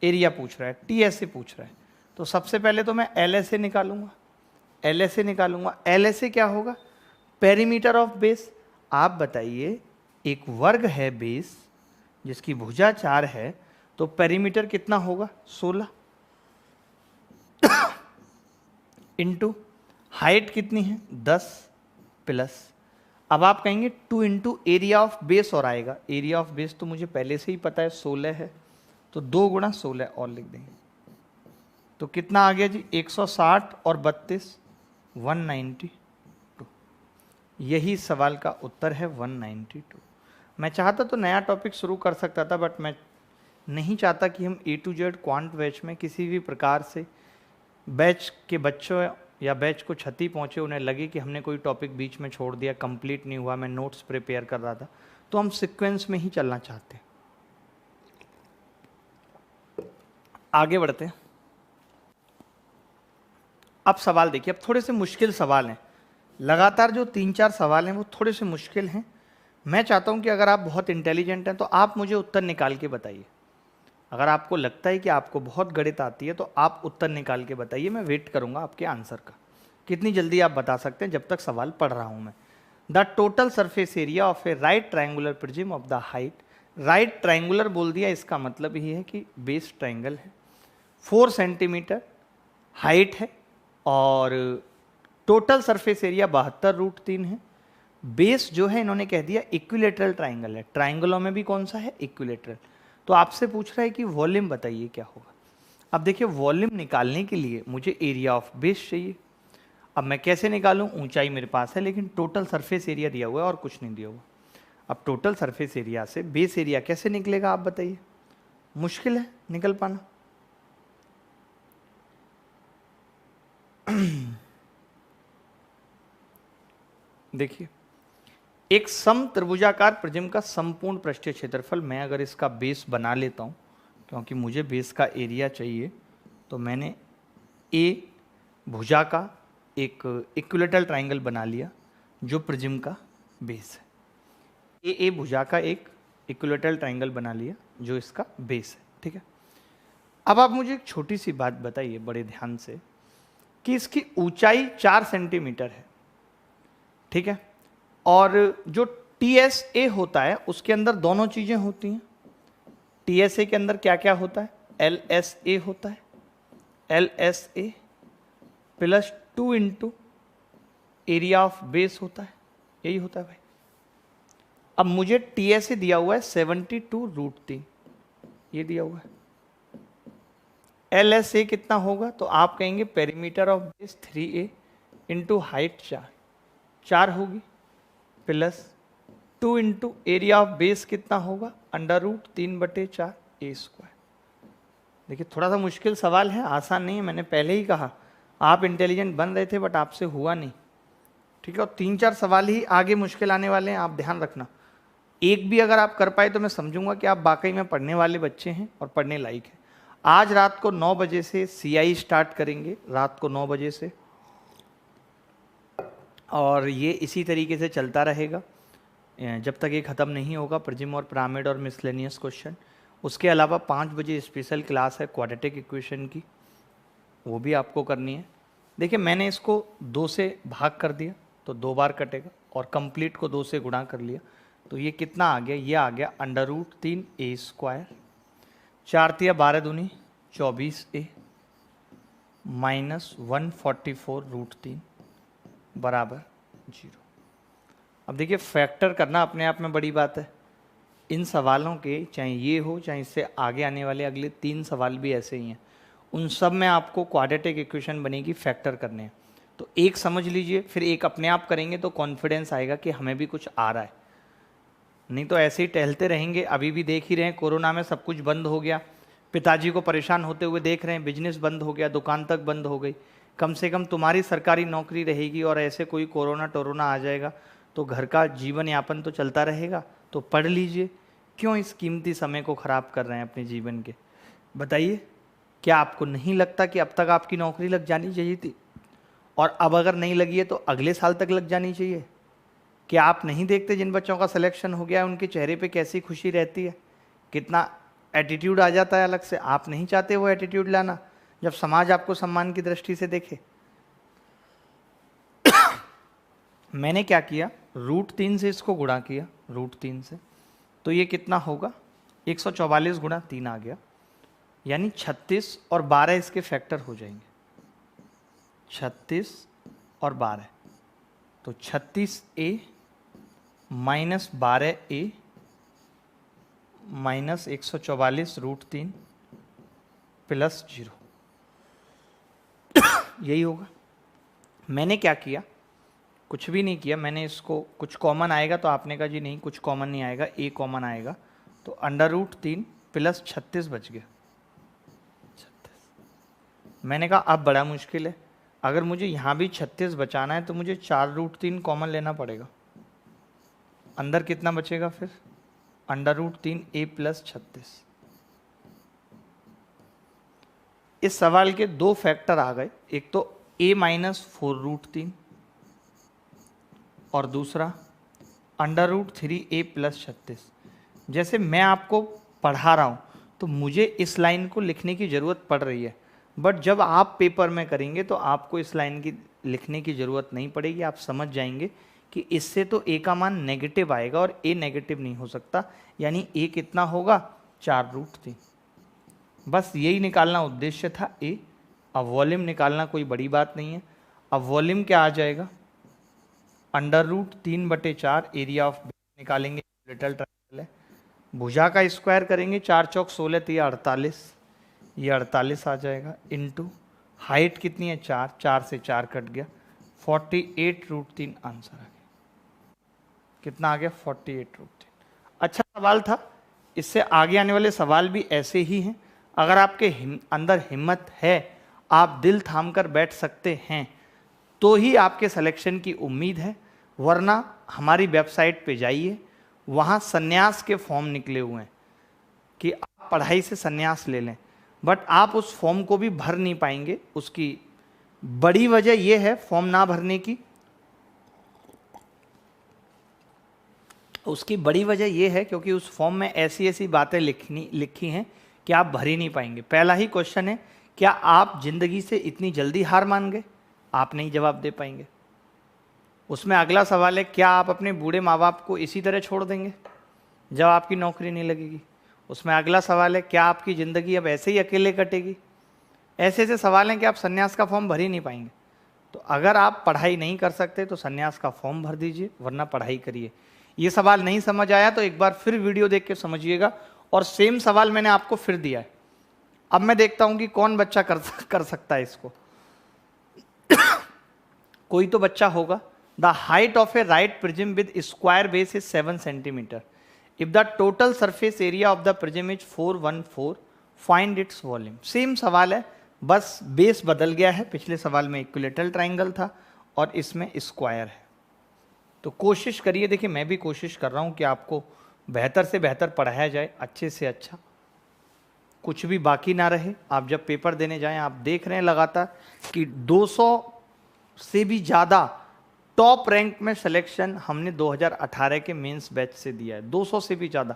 एरिया पूछ रहा है, टी एस ए पूछ रहा है। तो सबसे पहले तो मैं एल एस ए निकालूंगा, एल एस ए निकालूंगा। एल एस ए क्या होगा? Perimeter of base. आप बताइए, एक वर्ग है बेस जिसकी भुजा 4 है, तो पेरीमीटर कितना होगा? 16 इंटू हाइट कितनी है? 10 प्लस, अब आप कहेंगे 2 इंटू एरिया ऑफ बेस और आएगा। एरिया ऑफ बेस तो मुझे पहले से ही पता है 16 है, तो 2 गुणा 16 और लिख देंगे। तो कितना आ गया जी? 160 और 32 192। यही सवाल का उत्तर है 192। मैं चाहता तो नया टॉपिक शुरू कर सकता था, बट मैं नहीं चाहता कि हम A to Z quant batch में किसी भी प्रकार से बैच के बच्चों या बैच को क्षति पहुंचे, उन्हें लगे कि हमने कोई टॉपिक बीच में छोड़ दिया, कंप्लीट नहीं हुआ, मैं नोट्स प्रिपेयर कर रहा था। तो हम सीक्वेंस में ही चलना चाहते हैं। आगे बढ़ते हैं। अब सवाल देखिए, अब थोड़े से मुश्किल सवाल हैं। लगातार जो 3-4 सवाल हैं वो थोड़े से मुश्किल हैं। मैं चाहता हूं कि अगर आप बहुत इंटेलिजेंट हैं तो आप मुझे उत्तर निकाल के बताइए। अगर आपको लगता है कि आपको बहुत गणित आती है तो आप उत्तर निकाल के बताइए, मैं वेट करूंगा आपके आंसर का। कितनी जल्दी आप बता सकते हैं जब तक सवाल पढ़ रहा हूं मैं। The total surface area of a right triangular prism of the height, right triangular बोल दिया, इसका मतलब ही है कि बेस ट्रायंगल है, 4 सेंटीमीटर हाइट है और टोटल सरफेस एरिया 72√3 है। बेस जो है इन्होंने कह दिया इक्विलेटरल ट्राइंगल है। ट्राइंगलों में भी कौन सा है? इक्विलेटरल। तो आपसे पूछ रहा है कि वॉल्यूम बताइए क्या होगा। अब देखिए, वॉल्यूम निकालने के लिए मुझे एरिया ऑफ बेस चाहिए। अब मैं कैसे निकालूं? ऊंचाई मेरे पास है, लेकिन टोटल सरफेस एरिया दिया हुआ है और कुछ नहीं दिया हुआ। अब टोटल सरफेस एरिया से बेस एरिया कैसे निकलेगा आप बताइए? मुश्किल है निकल पाना। देखिए, एक सम त्रिभुजाकार प्रिज्म का संपूर्ण पृष्ठीय क्षेत्रफल, मैं अगर इसका बेस बना लेता हूं, क्योंकि मुझे बेस का एरिया चाहिए, तो मैंने ए भुजा का एक इक्विलेटरल ट्राइंगल बना लिया जो प्रिज्म का बेस है। ए भुजा का एक इक्विलेटरल ट्राइंगल बना लिया जो इसका बेस है। ठीक है, अब आप मुझे एक छोटी सी बात बताइए बड़े ध्यान से, कि इसकी ऊंचाई 4 सेंटीमीटर है। ठीक है, और जो TSA होता है उसके अंदर दोनों चीजें होती हैं। TSA के अंदर क्या क्या होता है? LSA होता है, LSA plus 2 into area of base होता है, यही होता है भाई। अब मुझे TSA दिया हुआ है 72√3, ये दिया हुआ है। LSA कितना होगा, तो आप कहेंगे perimeter of base 3A into height 4 होगी, plus 2 into area of base कितना होगा, √3/4 A²। देखिए थोड़ा सा मुश्किल सवाल है, आसान नहीं है, मैंने पहले ही कहा आप इंटेलिजेंट बन रहे थे बट आपसे हुआ नहीं, ठीक है। और 3-4 सवाल ही आगे मुश्किल आने वाले हैं, आप ध्यान रखना। एक भी अगर आप कर पाए तो मैं समझूंगा कि आप वाकई में पढ़ने वाले बच्चे हैं और पढ़ने लायक हैं। आज रात को 9 बजे से CI स्टार्ट करेंगे, रात को 9 बजे से, और ये इसी तरीके से चलता रहेगा जब तक ये ख़त्म नहीं होगा, प्रिज्म और पिरामिड और मिसलेनियस क्वेश्चन। उसके अलावा 5 बजे स्पेशल क्लास है क्वाड्रेटिक इक्वेशन की, वो भी आपको करनी है। देखिए मैंने इसको 2 से भाग कर दिया तो 2 बार कटेगा, और कंप्लीट को 2 से गुणा कर लिया, तो ये कितना आ गया, ये आ गया √3A², 4×3 = 12A माइनस 144√3 बराबर 0। अब देखिए फैक्टर करना अपने आप में बड़ी बात है। इन सवालों के, चाहे ये हो चाहे इससे आगे आने वाले अगले 3 सवाल भी ऐसे ही हैं, उन सब में आपको क्वाड्रेटिक इक्वेशन बनेगी, फैक्टर करने हैं। तो एक समझ लीजिए, फिर एक अपने आप करेंगे तो कॉन्फिडेंस आएगा कि हमें भी कुछ आ रहा है, नहीं तो ऐसे ही टहलते रहेंगे। अभी भी देख ही रहे हैं, कोरोना में सब कुछ बंद हो गया, पिताजी को परेशान होते हुए देख रहे हैं, बिजनेस बंद हो गया, दुकान तक बंद हो गई। कम से कम तुम्हारी सरकारी नौकरी रहेगी, और ऐसे कोई कोरोना टोरोना आ जाएगा तो घर का जीवन यापन तो चलता रहेगा। तो पढ़ लीजिए, क्यों इस कीमती समय को ख़राब कर रहे हैं अपने जीवन के, बताइए। क्या आपको नहीं लगता कि अब तक आपकी नौकरी लग जानी चाहिए थी, और अब अगर नहीं लगी है तो अगले साल तक लग जानी चाहिए? क्या आप नहीं देखते जिन बच्चों का सिलेक्शन हो गया है उनके चेहरे पे कैसी खुशी रहती है, कितना एटीट्यूड आ जाता है अलग से। आप नहीं चाहते वो एटीट्यूड लाना जब समाज आपको सम्मान की दृष्टि से देखे। मैंने क्या किया, √3 से इसको गुणा किया, √3 से, तो ये कितना होगा, 144 × 3 आ गया, यानी 36 और 12 इसके फैक्टर हो जाएंगे, 36 और 12, तो 36A minus 12A minus 144√3 plus 0, यही होगा। मैंने क्या किया, कुछ भी नहीं किया, मैंने इसको, कुछ कॉमन आएगा तो आपने कहा जी नहीं कुछ कॉमन नहीं आएगा, A कॉमन आएगा, तो √3 प्लस 36 बच गया, 36। मैंने कहा अब बड़ा मुश्किल है, अगर मुझे यहाँ भी 36 बचाना है तो मुझे 4√3 कॉमन लेना पड़ेगा। अंदर कितना बचेगा फिर, √3A प्लस 36। इस सवाल के 2 फैक्टर आ गए, एक तो A माइनस 4√3 और दूसरा √3A प्लस 36। जैसे मैं आपको पढ़ा रहा हूँ तो मुझे इस लाइन को लिखने की ज़रूरत पड़ रही है, बट जब आप पेपर में करेंगे तो आपको इस लाइन की लिखने की ज़रूरत नहीं पड़ेगी। आप समझ जाएंगे कि इससे तो A का मान नेगेटिव आएगा और A नेगेटिव नहीं हो सकता, यानी A कितना होगा, 4√3। बस यही निकालना उद्देश्य था A। अब वॉल्यूम निकालना कोई बड़ी बात नहीं है। अब वॉल्यूम क्या आ जाएगा, √3/4 एरिया ऑफ बेस निकालेंगे, लिटिल ट्रायंगल है, भुजा का स्क्वायर करेंगे, 4 चौक 16 तो ये 48, ये 48 आ जाएगा, इनटू हाइट कितनी है 4, 4 से 4 कट गया, 48√3 आंसर आ गया। कितना आ गया, 48√3। अच्छा सवाल था, इससे आगे आने वाले सवाल भी ऐसे ही हैं। अगर आपके अंदर हिम्मत है, आप दिल थाम कर बैठ सकते हैं, तो ही आपके सिलेक्शन की उम्मीद है, वरना हमारी वेबसाइट पे जाइए, वहाँ संन्यास के फॉर्म निकले हुए हैं कि आप पढ़ाई से संन्यास ले लें, बट आप उस फॉर्म को भी भर नहीं पाएंगे। उसकी बड़ी वजह यह है फॉर्म ना भरने की, उसकी बड़ी वजह यह है क्योंकि उस फॉर्म में ऐसी ऐसी बातें लिखी हैं कि आप भर ही नहीं पाएंगे। पहला ही क्वेश्चन है, क्या आप जिंदगी से इतनी जल्दी हार मान गए, आप नहीं जवाब दे पाएंगे। उसमें अगला सवाल है, क्या आप अपने बूढ़े माँ बाप को इसी तरह छोड़ देंगे जब आपकी नौकरी नहीं लगेगी। उसमें अगला सवाल है, क्या आपकी ज़िंदगी अब ऐसे ही अकेले कटेगी। ऐसे ऐसे सवाल हैं कि आप संन्यास का फॉर्म भर ही नहीं पाएंगे। तो अगर आप पढ़ाई नहीं कर सकते तो संन्यास का फॉर्म भर दीजिए, वरना पढ़ाई करिए। ये सवाल नहीं समझ आया तो एक बार फिर वीडियो देख के समझिएगा, और सेम सवाल मैंने आपको फिर दिया है। अब मैं देखता हूं कि कौन बच्चा कर सकता है इसको। कोई तो बच्चा होगा। The height of a right prism with square base is 7 centimetre. If the total surface area of the prism is 414, find its volume. Same सवाल है, बस बेस बदल गया है। पिछले सवाल में इक्विलेटरल ट्राइंगल था और इसमें स्क्वायर है। तो कोशिश करिए, देखिए मैं भी कोशिश कर रहा हूं कि आपको बेहतर से बेहतर पढ़ाया जाए, अच्छे से अच्छा, कुछ भी बाकी ना रहे। आप जब पेपर देने जाएं, आप देख रहे हैं लगातार कि 200 से भी ज़्यादा टॉप रैंक में सिलेक्शन हमने 2018 के मेंस बैच से दिया है, 200 से भी ज़्यादा।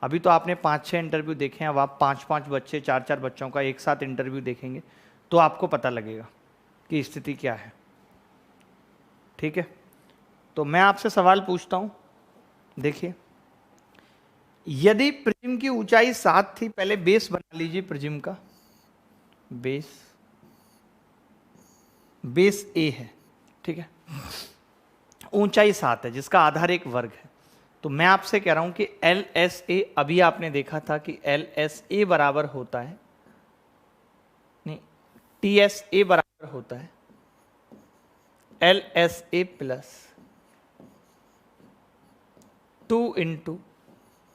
अभी तो आपने 5-6 इंटरव्यू देखे हैं, अब आप 5-5 बच्चे, 4-4 बच्चों का एक साथ इंटरव्यू देखेंगे तो आपको पता लगेगा कि स्थिति क्या है। ठीक है, तो मैं आपसे सवाल पूछता हूँ। देखिए, यदि प्रिज्म की ऊंचाई 7 थी, पहले बेस बना लीजिए प्रिज्म का। बेस ए है, ठीक है, ऊंचाई 7 है जिसका आधार एक वर्ग है। तो मैं आपसे कह रहा हूं कि एल एस ए, अभी आपने देखा था कि एल एस ए बराबर होता है, नहीं, टी एस ए बराबर होता है L S A plus 2 into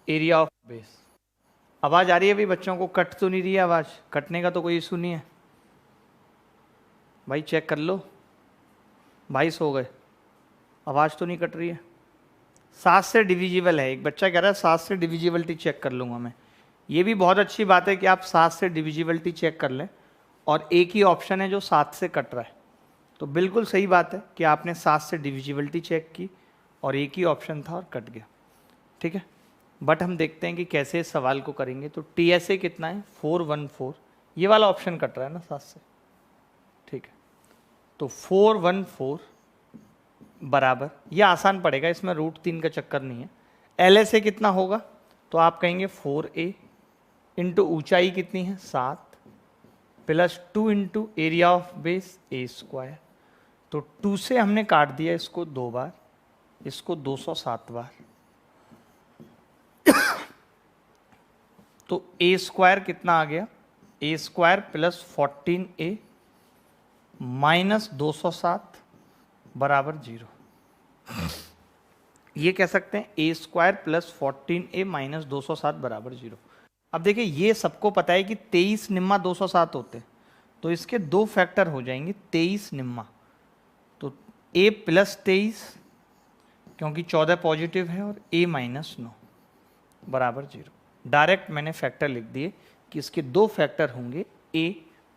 area of base. आवाज आ रही है अभी बच्चों को? कट तो नहीं रही है आवाज? कटने का तो कोई इशू नहीं है भाई, चेक कर लो। भाई सो गए, आवाज तो नहीं कट रही है? 7 से डिविजिबल है। एक बच्चा कह रहा है 7 से डिविजिबिलिटी चेक कर लूंगा मैं। ये भी बहुत अच्छी बात है कि आप 7 से डिविजिबिलिटी चेक कर लें, और एक ही ऑप्शन है जो 7 से कट रहा है। तो बिल्कुल सही बात है कि आपने 7 से डिविजिबिलिटी चेक की और एक ही ऑप्शन था और कट गया। ठीक है, बट हम देखते हैं कि कैसे इस सवाल को करेंगे। तो टी एस ए कितना है? 414। ये वाला ऑप्शन कट रहा है ना 7 से, ठीक है। तो 414 बराबर, ये आसान पड़ेगा, इसमें √3 का चक्कर नहीं है। एल एस ए कितना होगा? तो आप कहेंगे 4a इंटू ऊंचाई कितनी है 7 plus 2 into area of base A square. तो 2 से हमने काट दिया इसको 2 बार, इसको 207 बार। तो ए स्क्वायर कितना आ गया? ए स्क्वायर प्लस 14a माइनस 207 बराबर 0। ये कह सकते हैं ए स्क्वायर प्लस 14a माइनस 207 बराबर 0। अब देखिए, ये सबको पता है कि 23 निम्मा 207 होते हैं, तो इसके 2 फैक्टर हो जाएंगे 23 निम्मा। तो a प्लस 23, क्योंकि 14 पॉजिटिव है, और a माइनस 9 बराबर 0। डायरेक्ट मैंने फैक्टर लिख दिए कि इसके 2 फैक्टर होंगे a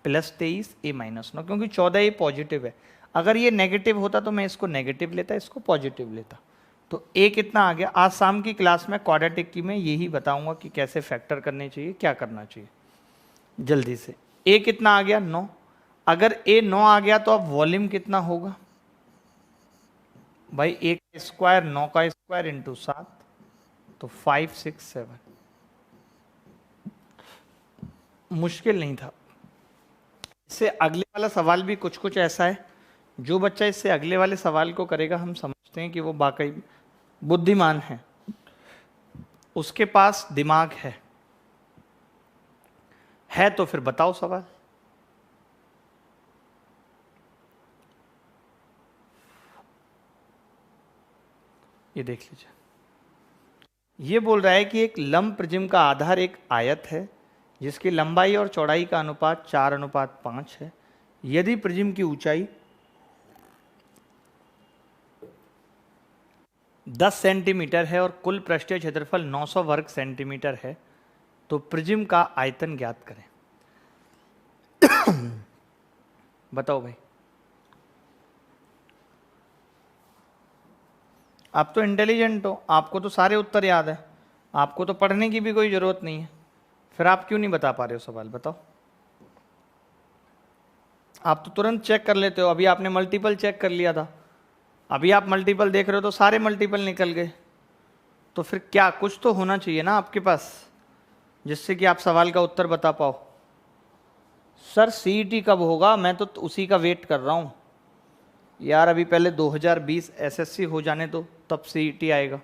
प्लस 23, a माइनस 9, क्योंकि 14 a पॉजिटिव है। अगर ये नेगेटिव होता तो मैं इसको नेगेटिव लेता, इसको पॉजिटिव लेता। तो a कितना आ गया? आज शाम की क्लास में क्वाड्रेटिक की मैं यही बताऊंगा कि कैसे फैक्टर करने चाहिए, क्या करना चाहिए। जल्दी से, a कितना आ गया? 9। अगर a 9 आ गया तो अब वॉल्यूम कितना होगा भाई? 1 का स्क्वायर 9 का स्क्वायर इंटू 7, तो 567। मुश्किल नहीं था। इससे अगले वाला सवाल भी कुछ कुछ ऐसा है, जो बच्चा इससे अगले वाले सवाल को करेगा हम समझते हैं कि वो वाकई बुद्धिमान है, उसके पास दिमाग है तो फिर बताओ सवाल। ये देख लीजिए, ये बोल रहा है कि एक लंब प्रिज्म का आधार एक आयत है जिसकी लंबाई और चौड़ाई का अनुपात 4:5 है। यदि प्रिज्म की ऊंचाई 10 सेंटीमीटर है और कुल पृष्ठीय क्षेत्रफल 900 वर्ग सेंटीमीटर है, तो प्रिज्म का आयतन ज्ञात करें। बताओ भाई, आप तो इंटेलिजेंट हो, आपको तो सारे उत्तर याद है, आपको तो पढ़ने की भी कोई जरूरत नहीं है, फिर आप क्यों नहीं बता पा रहे हो सवाल? बताओ। आप तो तुरंत चेक कर लेते हो। अभी आपने मल्टीपल चेक कर लिया था, अभी आप मल्टीपल देख रहे हो तो सारे मल्टीपल निकल गए। तो फिर क्या, कुछ तो होना चाहिए ना आपके पास जिससे कि आप सवाल का उत्तर बता पाओ। सर सीईटी कब होगा? मैं तो उसी का वेट कर रहा हूँ यार। अभी पहले 2020 एसएससी हो जाने दो, तब सीईटी आएगा।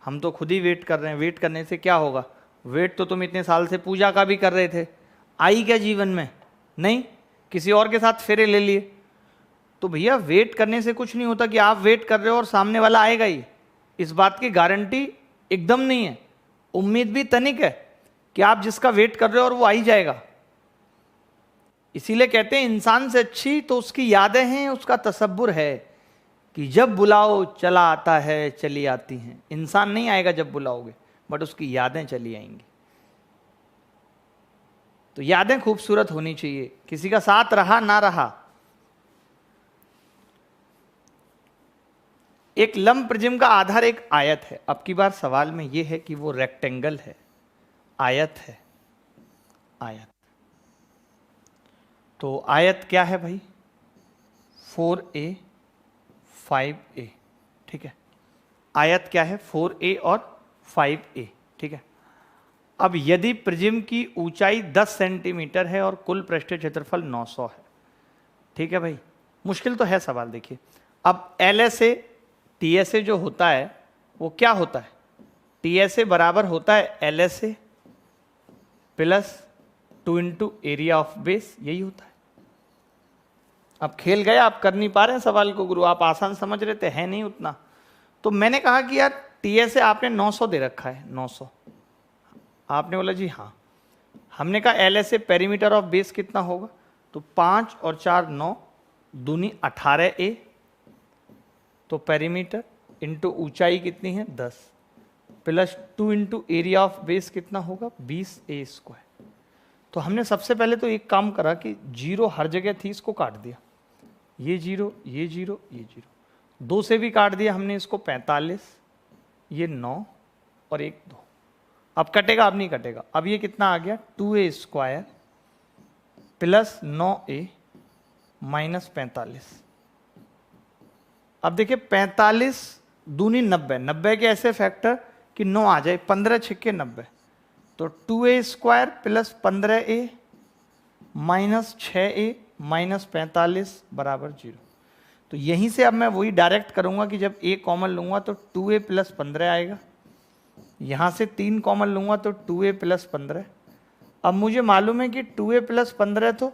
हम तो खुद ही वेट कर रहे हैं। वेट करने से क्या होगा? वेट तो तुम इतने साल से पूजा का भी कर रहे थे, आई क्या जीवन में? नहीं, किसी और के साथ फेरे ले लिए। तो भैया वेट करने से कुछ नहीं होता कि आप वेट कर रहे हो और सामने वाला आएगा ही, इस बात की गारंटी एकदम नहीं है। उम्मीद भी तनिक है कि आप जिसका वेट कर रहे हो और वो आ ही जाएगा। इसीलिए कहते हैं इंसान से अच्छी तो उसकी यादें हैं, उसका तसब्बुर है कि जब बुलाओ चला आता है, चली आती हैं। इंसान नहीं आएगा जब बुलाओगे, बट उसकी यादें चली आएंगी। तो यादें खूबसूरत होनी चाहिए, किसी का साथ रहा ना रहा। एक लंब प्रिज्म का आधार एक आयत है। अब की बार सवाल में यह है कि वो रेक्टेंगल है, आयत है, आयत। तो आयत क्या है भाई? 4a 5a, ठीक है। आयत क्या है? 4a और 5a, ठीक है। अब यदि प्रिज्म की ऊंचाई 10 सेंटीमीटर है और कुल पृष्ठीय क्षेत्रफल 900 है, ठीक है भाई। मुश्किल तो है सवाल। देखिए अब LSA TSA जो होता है वो क्या होता है? TSA बराबर होता है LSA plus 2 into area of base, यही होता है। अब खेल गया, आप कर नहीं पा रहे हैं सवाल को गुरु, आप आसान समझ रहे थे, है नहीं उतना। तो मैंने कहा कि यार TSA आपने 900 दे रखा है, 900। आपने बोला जी हाँ। हमने कहा LSA पेरीमीटर ऑफ बेस कितना होगा? तो 5 और 4 9 दूनी 18a, तो पेरीमीटर इंटू ऊंचाई कितनी है 10 plus 2 into area of base कितना होगा 20a स्क्वायर। तो हमने सबसे पहले तो एक काम करा कि जीरो हर जगह थी, इसको काट दिया। ये जीरो, ये जीरो, ये जीरो, 2 से भी काट दिया हमने इसको 45, ये 9 और 1 2। अब कटेगा? अब नहीं कटेगा। अब ये कितना आ गया 2a square plus 9a minus 45। अब देखिए 45 दूनी 90, 90 के ऐसे फैक्टर कि 9 आ जाए, 15 छिक्के 90, तो 2a square plus 15a minus 6a minus 45 बराबर 0। तो यहीं से अब मैं वही डायरेक्ट करूंगा कि जब a कॉमन लूंगा तो 2a प्लस 15 आएगा, यहां से 3 कॉमन लूंगा तो 2a प्लस 15। अब मुझे मालूम है कि 2a प्लस 15 तो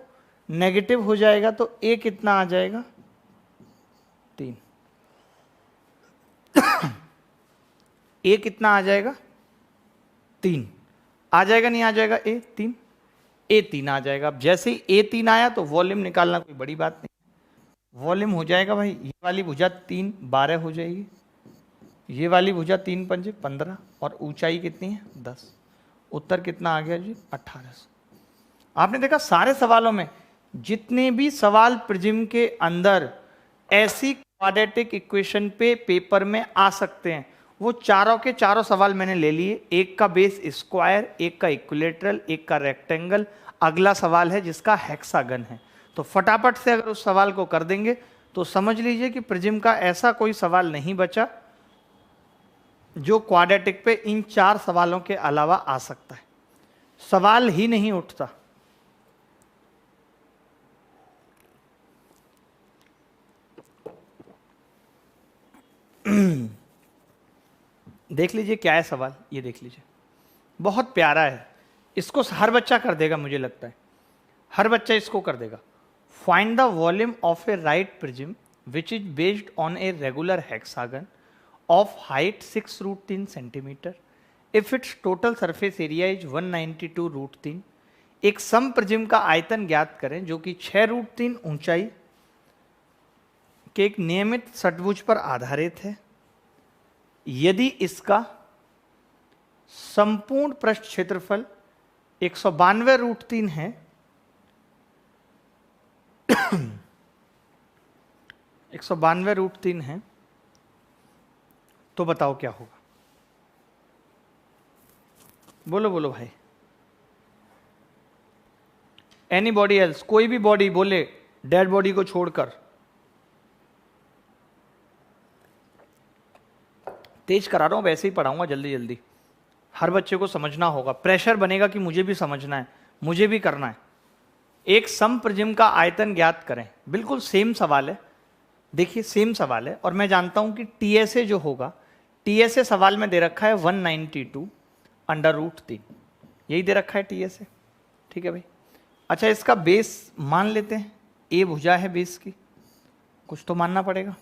नेगेटिव हो जाएगा, तो a कितना आ जाएगा 3। a कितना आ जाएगा 3 आ जाएगा, नहीं आ जाएगा a 3, a 3 आ जाएगा। अब जैसे ही a 3 आया तो वॉल्यूम निकालना कोई बड़ी बात नहीं, वॉल्यूम हो जाएगा भाई। ये वाली भुजा 3 12 हो जाएगी, ये वाली भुजा 3 पंजे 15 और ऊंचाई कितनी है 10। उत्तर कितना आ गया जी 1800। आपने देखा सारे सवालों में जितने भी सवाल प्रिज्म के अंदर ऐसी क्वाड्रेटिक इक्वेशन पे पेपर में आ सकते हैं, वो चारों के चारों सवाल मैंने ले लिए। एक का बेस स्क्वायर, एक का इक्विलेटरल, एक का रेक्टेंगल, अगला सवाल है जिसका हेक्सागन है। तो फटाफट से अगर उस सवाल को कर देंगे तो समझ लीजिए कि प्रिज्म का ऐसा कोई सवाल नहीं बचा जो क्वाड्रेटिक पे इन 4 सवालों के अलावा आ सकता है। सवाल ही नहीं उठता। देख लीजिए क्या है सवाल, ये देख लीजिए, बहुत प्यारा है। इसको हर बच्चा कर देगा, मुझे लगता है हर बच्चा इसको कर देगा। Find the volume of a right prism which is based on a regular hexagon of height 6√3 centimetre if it's total surface area is 192√3। एक सम प्रिज्म का आयतन ज्ञात करें जो कि 6√3 ऊंचाई के एक नियमित षट्भुज पर आधारित है। यदि इसका संपूर्ण पृष्ठ क्षेत्रफल 192√3 है, 192√3 है, तो बताओ क्या होगा? बोलो बोलो भाई। एनी बॉडी एल्स, कोई भी बॉडी बोले, डेड बॉडी को छोड़कर। तेज करा रहा हूं, वैसे ही पढ़ाऊंगा जल्दी जल्दी। हर बच्चे को समझना होगा, प्रेशर बनेगा कि मुझे भी समझना है, मुझे भी करना है। एक सम प्रिज्म का आयतन ज्ञात करें, बिल्कुल सेम सवाल है। देखिए सेम सवाल है और मैं जानता हूं कि TSA जो होगा TSA सवाल में दे रखा है 192 अंडर रूट 3, यही दे रखा है TSA। ठीक है भाई। अच्छा, इसका बेस मान लेते हैं, A भुजा है बेस की, कुछ तो मानना पड़ेगा,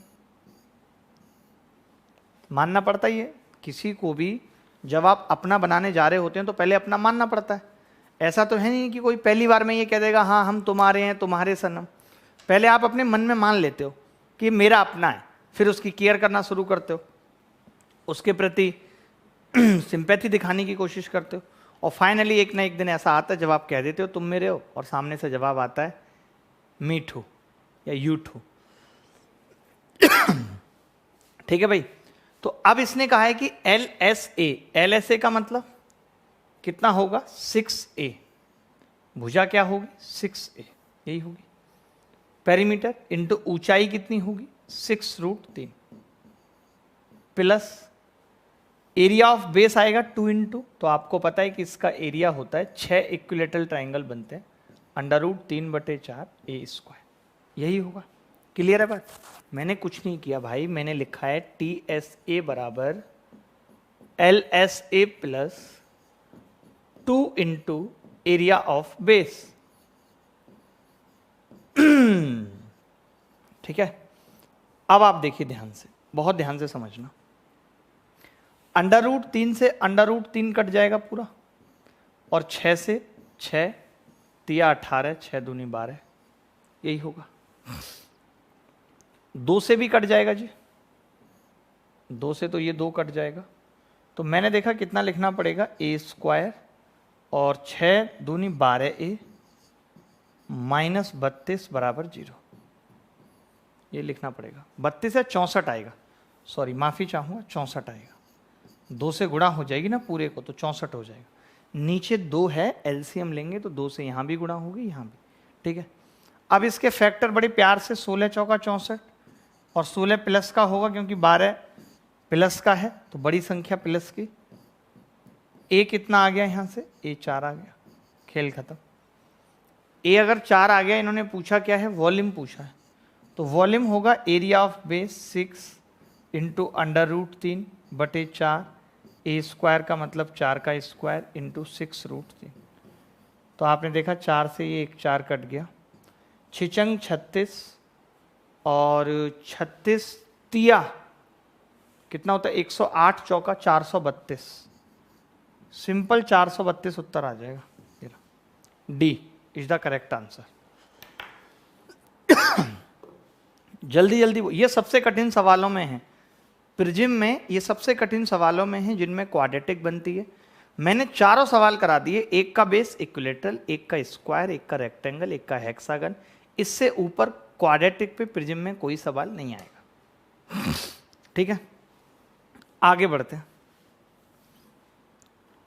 मानना पड़ता ही है किसी को भी। जब आप अपना बनाने जा रहे होते हैं तो पहले अपना मानना पड़ता है। ऐसा तो है नहीं कि कोई पहली बार में ये कह देगा हाँ हम तुम्हारे हैं, तुम्हारे सनम। पहले आप अपने मन में मान लेते हो कि मेरा अपना है, फिर उसकी केयर करना शुरू करते हो, उसके प्रति सिंपैथी दिखाने की कोशिश करते हो, और फाइनली एक ना एक दिन ऐसा आता है जब आप कह देते हो तुम मेरे हो, और सामने से जवाब आता है मी टू या यू टू। ठीक है भाई। तो अब इसने कहा है कि LSA का मतलब कितना होगा 6A, भुजा क्या होगी 6A, यही होगी। पेरीमीटर इंटू ऊंचाई कितनी होगी 6√3 प्लस एरिया ऑफ बेस आएगा 2 इंटू, तो आपको पता है कि इसका एरिया होता है 6 इक्विलेटरल ट्राइंगल बनते हैं √3/4 A², यही होगा। क्लियर है बात? मैंने कुछ नहीं किया भाई, मैंने लिखा है TSA बराबर LSA plus 2 into area of base. ठीक है। अब आप देखिए ध्यान से, बहुत ध्यान से समझना। √3 से √3 कट जाएगा पूरा, और 6 से 6 तिया 18, 6 दूनी 12, यही होगा। 2 से भी कट जाएगा जी, 2 से तो ये 2 कट जाएगा। तो मैंने देखा कितना लिखना पड़ेगा A² और 6 दूनी 12A -32 बराबर 0, ये लिखना पड़ेगा। 32 है 64 आएगा, सॉरी माफ़ी चाहूँगा, 64 आएगा। 2 से गुणा हो जाएगी ना पूरे को तो 64 हो जाएगा। नीचे 2 है, एलसीएम लेंगे तो 2 से यहाँ भी गुणा होगी, यहाँ भी। ठीक है। अब इसके फैक्टर बड़े प्यार से 16 चौका 64 और 16 प्लस का होगा क्योंकि 12 प्लस का है, तो बड़ी संख्या प्लस की। A कितना आ गया यहाँ से, A 4 आ गया, खेल खत्म। A अगर 4 आ गया, इन्होंने पूछा क्या है, वॉल्यूम पूछा है, तो वॉल्यूम होगा area of base 6 into √3/4 A² का मतलब 4 का स्क्वायर इंटू 6√3। तो आपने देखा 4 से ये एक 4 कट गया, 6 36 और 36 तिया कितना होता है 108 चौका 432, सिंपल 432 उत्तर आ जाएगा। D is the correct answer. जल्दी जल्दी, ये सबसे कठिन सवालों में है, प्रिज्म में ये सबसे कठिन सवालों में है जिनमें क्वाड्रेटिक बनती है। मैंने चारों सवाल करा दिए, एक का बेस इक्विलेटरल, एक का स्क्वायर, एक का रेक्टेंगल, एक का हेक्सागन। इससे ऊपर क्वाड्रेटिक पे प्रिज्म में कोई सवाल नहीं आएगा। ठीक है, आगे बढ़ते हैं।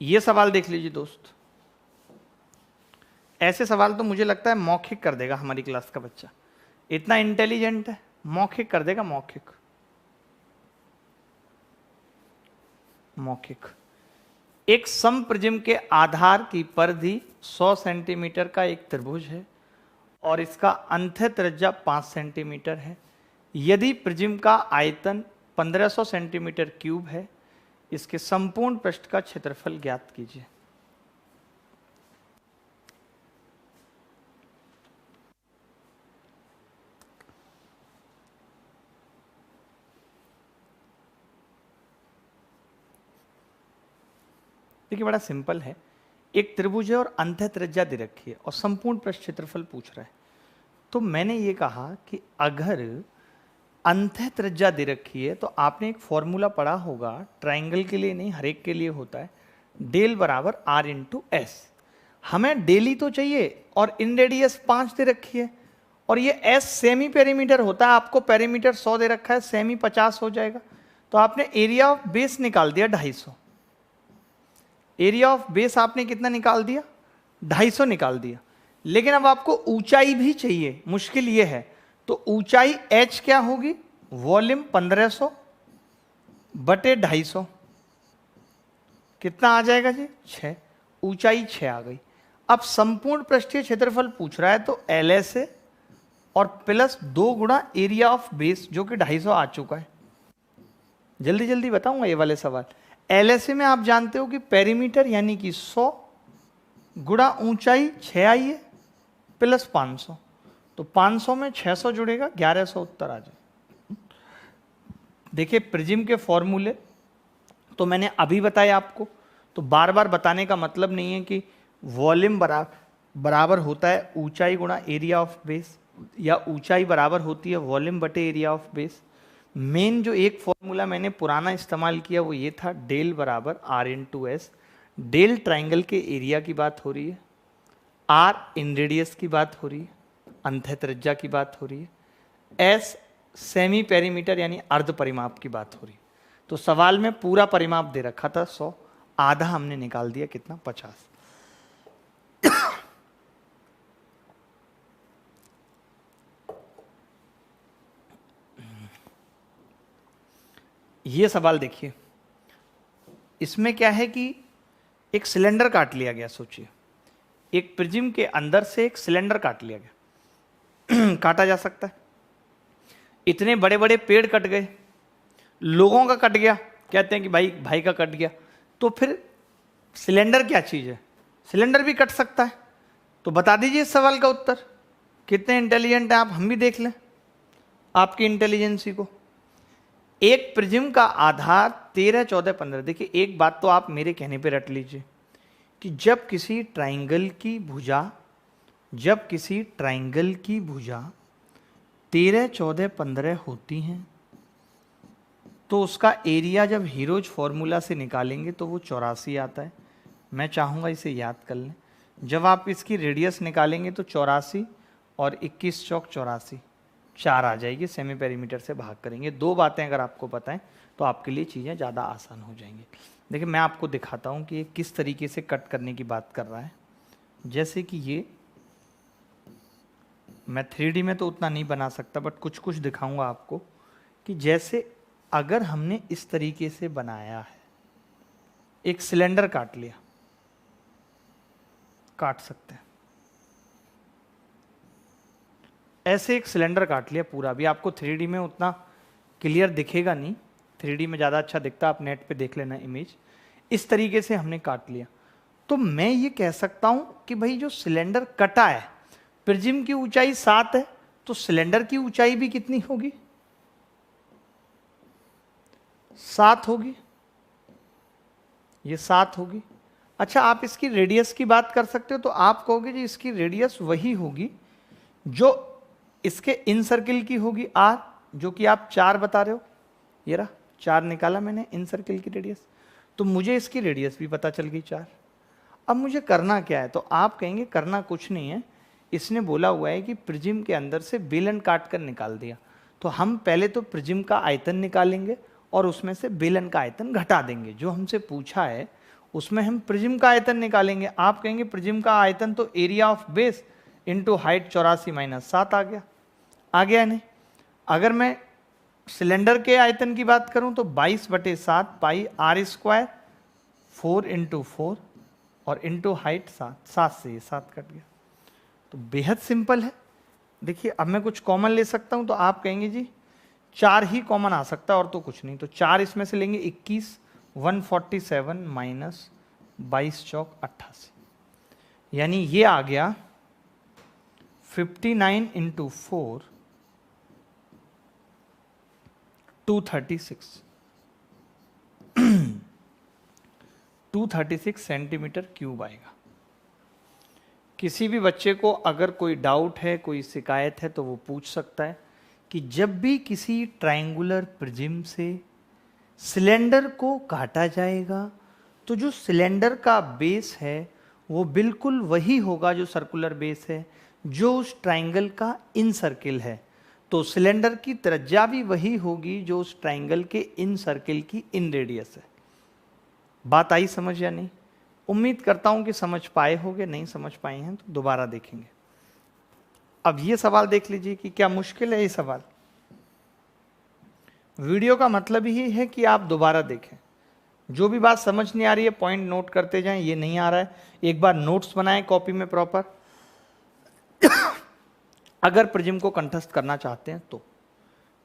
ये सवाल देख लीजिए दोस्त, ऐसे सवाल तो मुझे लगता है मौखिक कर देगा हमारी क्लास का बच्चा, इतना इंटेलिजेंट है, मौखिक कर देगा। मौखिक मौखिक एक समप्रिज्म के आधार की परिधि 100 सेंटीमीटर का एक त्रिभुज है और इसका अंत्य त्रिज्या 5 सेंटीमीटर है। यदि प्रिज्म का आयतन 1500 सेंटीमीटर क्यूब है, इसके संपूर्ण पृष्ठ का क्षेत्रफल ज्ञात कीजिए। देखिए बड़ा सिंपल है, एक त्रिभुज है और अंत्य त्रिज्या दे रखी है और संपूर्ण पृष्ठ क्षेत्रफल पूछ रहा है। तो मैंने ये कहा कि अगर अंत्य त्रिज्या दे रखी है तो आपने एक फॉर्मूला पढ़ा होगा, ट्राइंगल के लिए नहीं हर एक के लिए होता है, डेल बराबर R इंटू एस। हमें डेली तो चाहिए और इन रेडियस 5 दे रखी है और ये S सेमी पेरीमीटर होता है, आपको पेरीमीटर 100 दे रखा है, सेमी 50 हो जाएगा। तो आपने एरिया ऑफ बेस निकाल दिया 250। एरिया ऑफ बेस आपने कितना निकाल दिया 250 निकाल दिया। लेकिन अब आपको ऊंचाई भी चाहिए, मुश्किल ये है, तो ऊंचाई h क्या होगी, वॉल्यूम 1500 बटे 250, कितना आ जाएगा जी 6, ऊंचाई 6 आ गई। अब संपूर्ण पृष्ठीय क्षेत्रफल पूछ रहा है तो LSA और प्लस 2 गुणा एरिया ऑफ बेस जो कि 250 आ चुका है। जल्दी जल्दी बताऊंगा ये वाले सवाल। एलएसए में आप जानते हो कि पेरीमीटर यानी कि 100 गुणा ऊंचाई 6i है प्लस 500, तो 500 में 600 जुड़ेगा, 1100 उत्तर आ जाए। देखिए प्रिज्म के फॉर्मूले तो मैंने अभी बताया आपको, तो बार बार बताने का मतलब नहीं है कि वॉल्यूम बराबर होता है ऊंचाई गुणा एरिया ऑफ बेस, या ऊंचाई बराबर होती है वॉल्यूम बटे एरिया ऑफ बेस। मेन जो एक फॉर्मूला मैंने पुराना इस्तेमाल किया वो ये था, डेल बराबर R into S. Del triangle के एरिया की बात हो रही है, आर इन रेडियस की बात हो रही है, अंतः त्रिज्या की बात हो रही है, एस सेमी पेरीमीटर यानी अर्ध परिमाप की बात हो रही है। तो सवाल में पूरा परिमाप दे रखा था 100, आधा हमने निकाल दिया, कितना 50। ये सवाल देखिए, इसमें क्या है कि एक सिलेंडर काट लिया गया। सोचिए एक प्रिज्म के अंदर से एक सिलेंडर काट लिया गया। काटा जा सकता है, इतने बड़े बड़े पेड़ कट गए, लोगों का कट गया, कहते हैं कि भाई भाई का कट गया, तो फिर सिलेंडर क्या चीज है? सिलेंडर भी कट सकता है। तो बता दीजिए इस सवाल का उत्तर। कितने इंटेलिजेंट हैं आप, हम भी देख लें आपकी इंटेलिजेंसी को। एक प्रिज्म का आधार 13, 14, 15। देखिए एक बात तो आप मेरे कहने पे रट लीजिए कि जब किसी ट्राइंगल की भुजा 13, 14, 15 होती हैं तो उसका एरिया जब हीरोज फॉर्मूला से निकालेंगे तो वो 84 आता है। मैं चाहूँगा इसे याद कर लें। जब आप इसकी रेडियस निकालेंगे तो 84 और 21 चौक 84, 4 आ जाएगी। सेमी पेरीमीटर से भाग करेंगे। दो बातें अगर आपको पता है तो आपके लिए चीज़ें ज़्यादा आसान हो जाएंगी। देखिए मैं आपको दिखाता हूँ कि ये किस तरीके से कट करने की बात कर रहा है। जैसे कि ये मैं 3D में तो उतना नहीं बना सकता, बट कुछ कुछ दिखाऊंगा आपको कि जैसे अगर हमने इस तरीके से बनाया है, एक सिलेंडर काट लिया, काट सकते हैं ऐसे एक सिलेंडर काट लिया पूरा। भी आपको 3D में उतना क्लियर दिखेगा नहीं, 3D में ज़्यादा अच्छा दिखता, आप नेट पे देख लेना इमेज। इस तरीके से हमने काट लिया, तो मैं ये कह सकता हूं कि भाई जो सिलेंडर कटा है, प्रिज्म की ऊंचाई 7 है, तो सिलेंडर की ऊंचाई भी कितनी होगी? 7 होगी, ये 7 होगी। अच्छा आप इसकी रेडियस की बात कर सकते हो, तो आप कहोगे जी इसकी रेडियस वही होगी जो इसके इन सर्किल की होगी, आर, जो कि आप 4 बता रहे हो। ये रहा 4 निकाला मैंने इन सर्किल की रेडियस, तो मुझे इसकी रेडियस भी पता चल गई 4। अब मुझे करना क्या है? तो आप कहेंगे करना कुछ नहीं है, इसने बोला हुआ है कि प्रिज्म के अंदर से बेलन काट कर निकाल दिया, तो हम पहले तो प्रिज्म का आयतन निकालेंगे और उसमें से बेलन का आयतन घटा देंगे। जो हमसे पूछा है उसमें हम प्रिज्म का आयतन निकालेंगे। आप कहेंगे प्रिज्म का आयतन तो area of base into height 84 minus 7 आ गया नहीं। अगर मैं सिलेंडर के आयतन की बात करूं तो 22/7 पाई आर स्क्वायर, 4 इंटू 4 और इंटू हाइट 7, 7 से ये 7 कट गया। तो बेहद सिंपल है। देखिए अब मैं कुछ कॉमन ले सकता हूं, तो आप कहेंगे जी 4 ही कॉमन आ सकता है और तो कुछ नहीं। तो 4 इसमें से लेंगे, 21, 147 माइनस 22 चौक 88, यानी ये आ गया 59 इंटू 4, 236 236 सेंटीमीटर क्यूब आएगा। किसी भी बच्चे को अगर कोई डाउट है, कोई शिकायत है, तो वो पूछ सकता है कि जब भी किसी ट्रायंगुलर प्रिज्म से सिलेंडर को काटा जाएगा तो जो सिलेंडर का बेस है वो बिल्कुल वही होगा जो सर्कुलर बेस है जो उस ट्रायंगल का इन सर्किल है। तो सिलेंडर की त्रिज्या भी वही होगी जो उस ट्रायंगल के इन सर्किल की इन रेडियस है। बात आई समझ या नहीं? उम्मीद करता हूं कि समझ पाए होगे, नहीं समझ पाए हैं तो दोबारा देखेंगे। अब ये सवाल देख लीजिए कि क्या मुश्किल है ये सवाल। वीडियो का मतलब ही है कि आप दोबारा देखें। जो भी बात समझ नहीं आ रही है पॉइंट नोट करते जाएं, ये नहीं आ रहा है एक बार नोट्स बनाएं कॉपी में प्रॉपर। अगर प्रिज्म को कंठस्थ करना चाहते हैं तो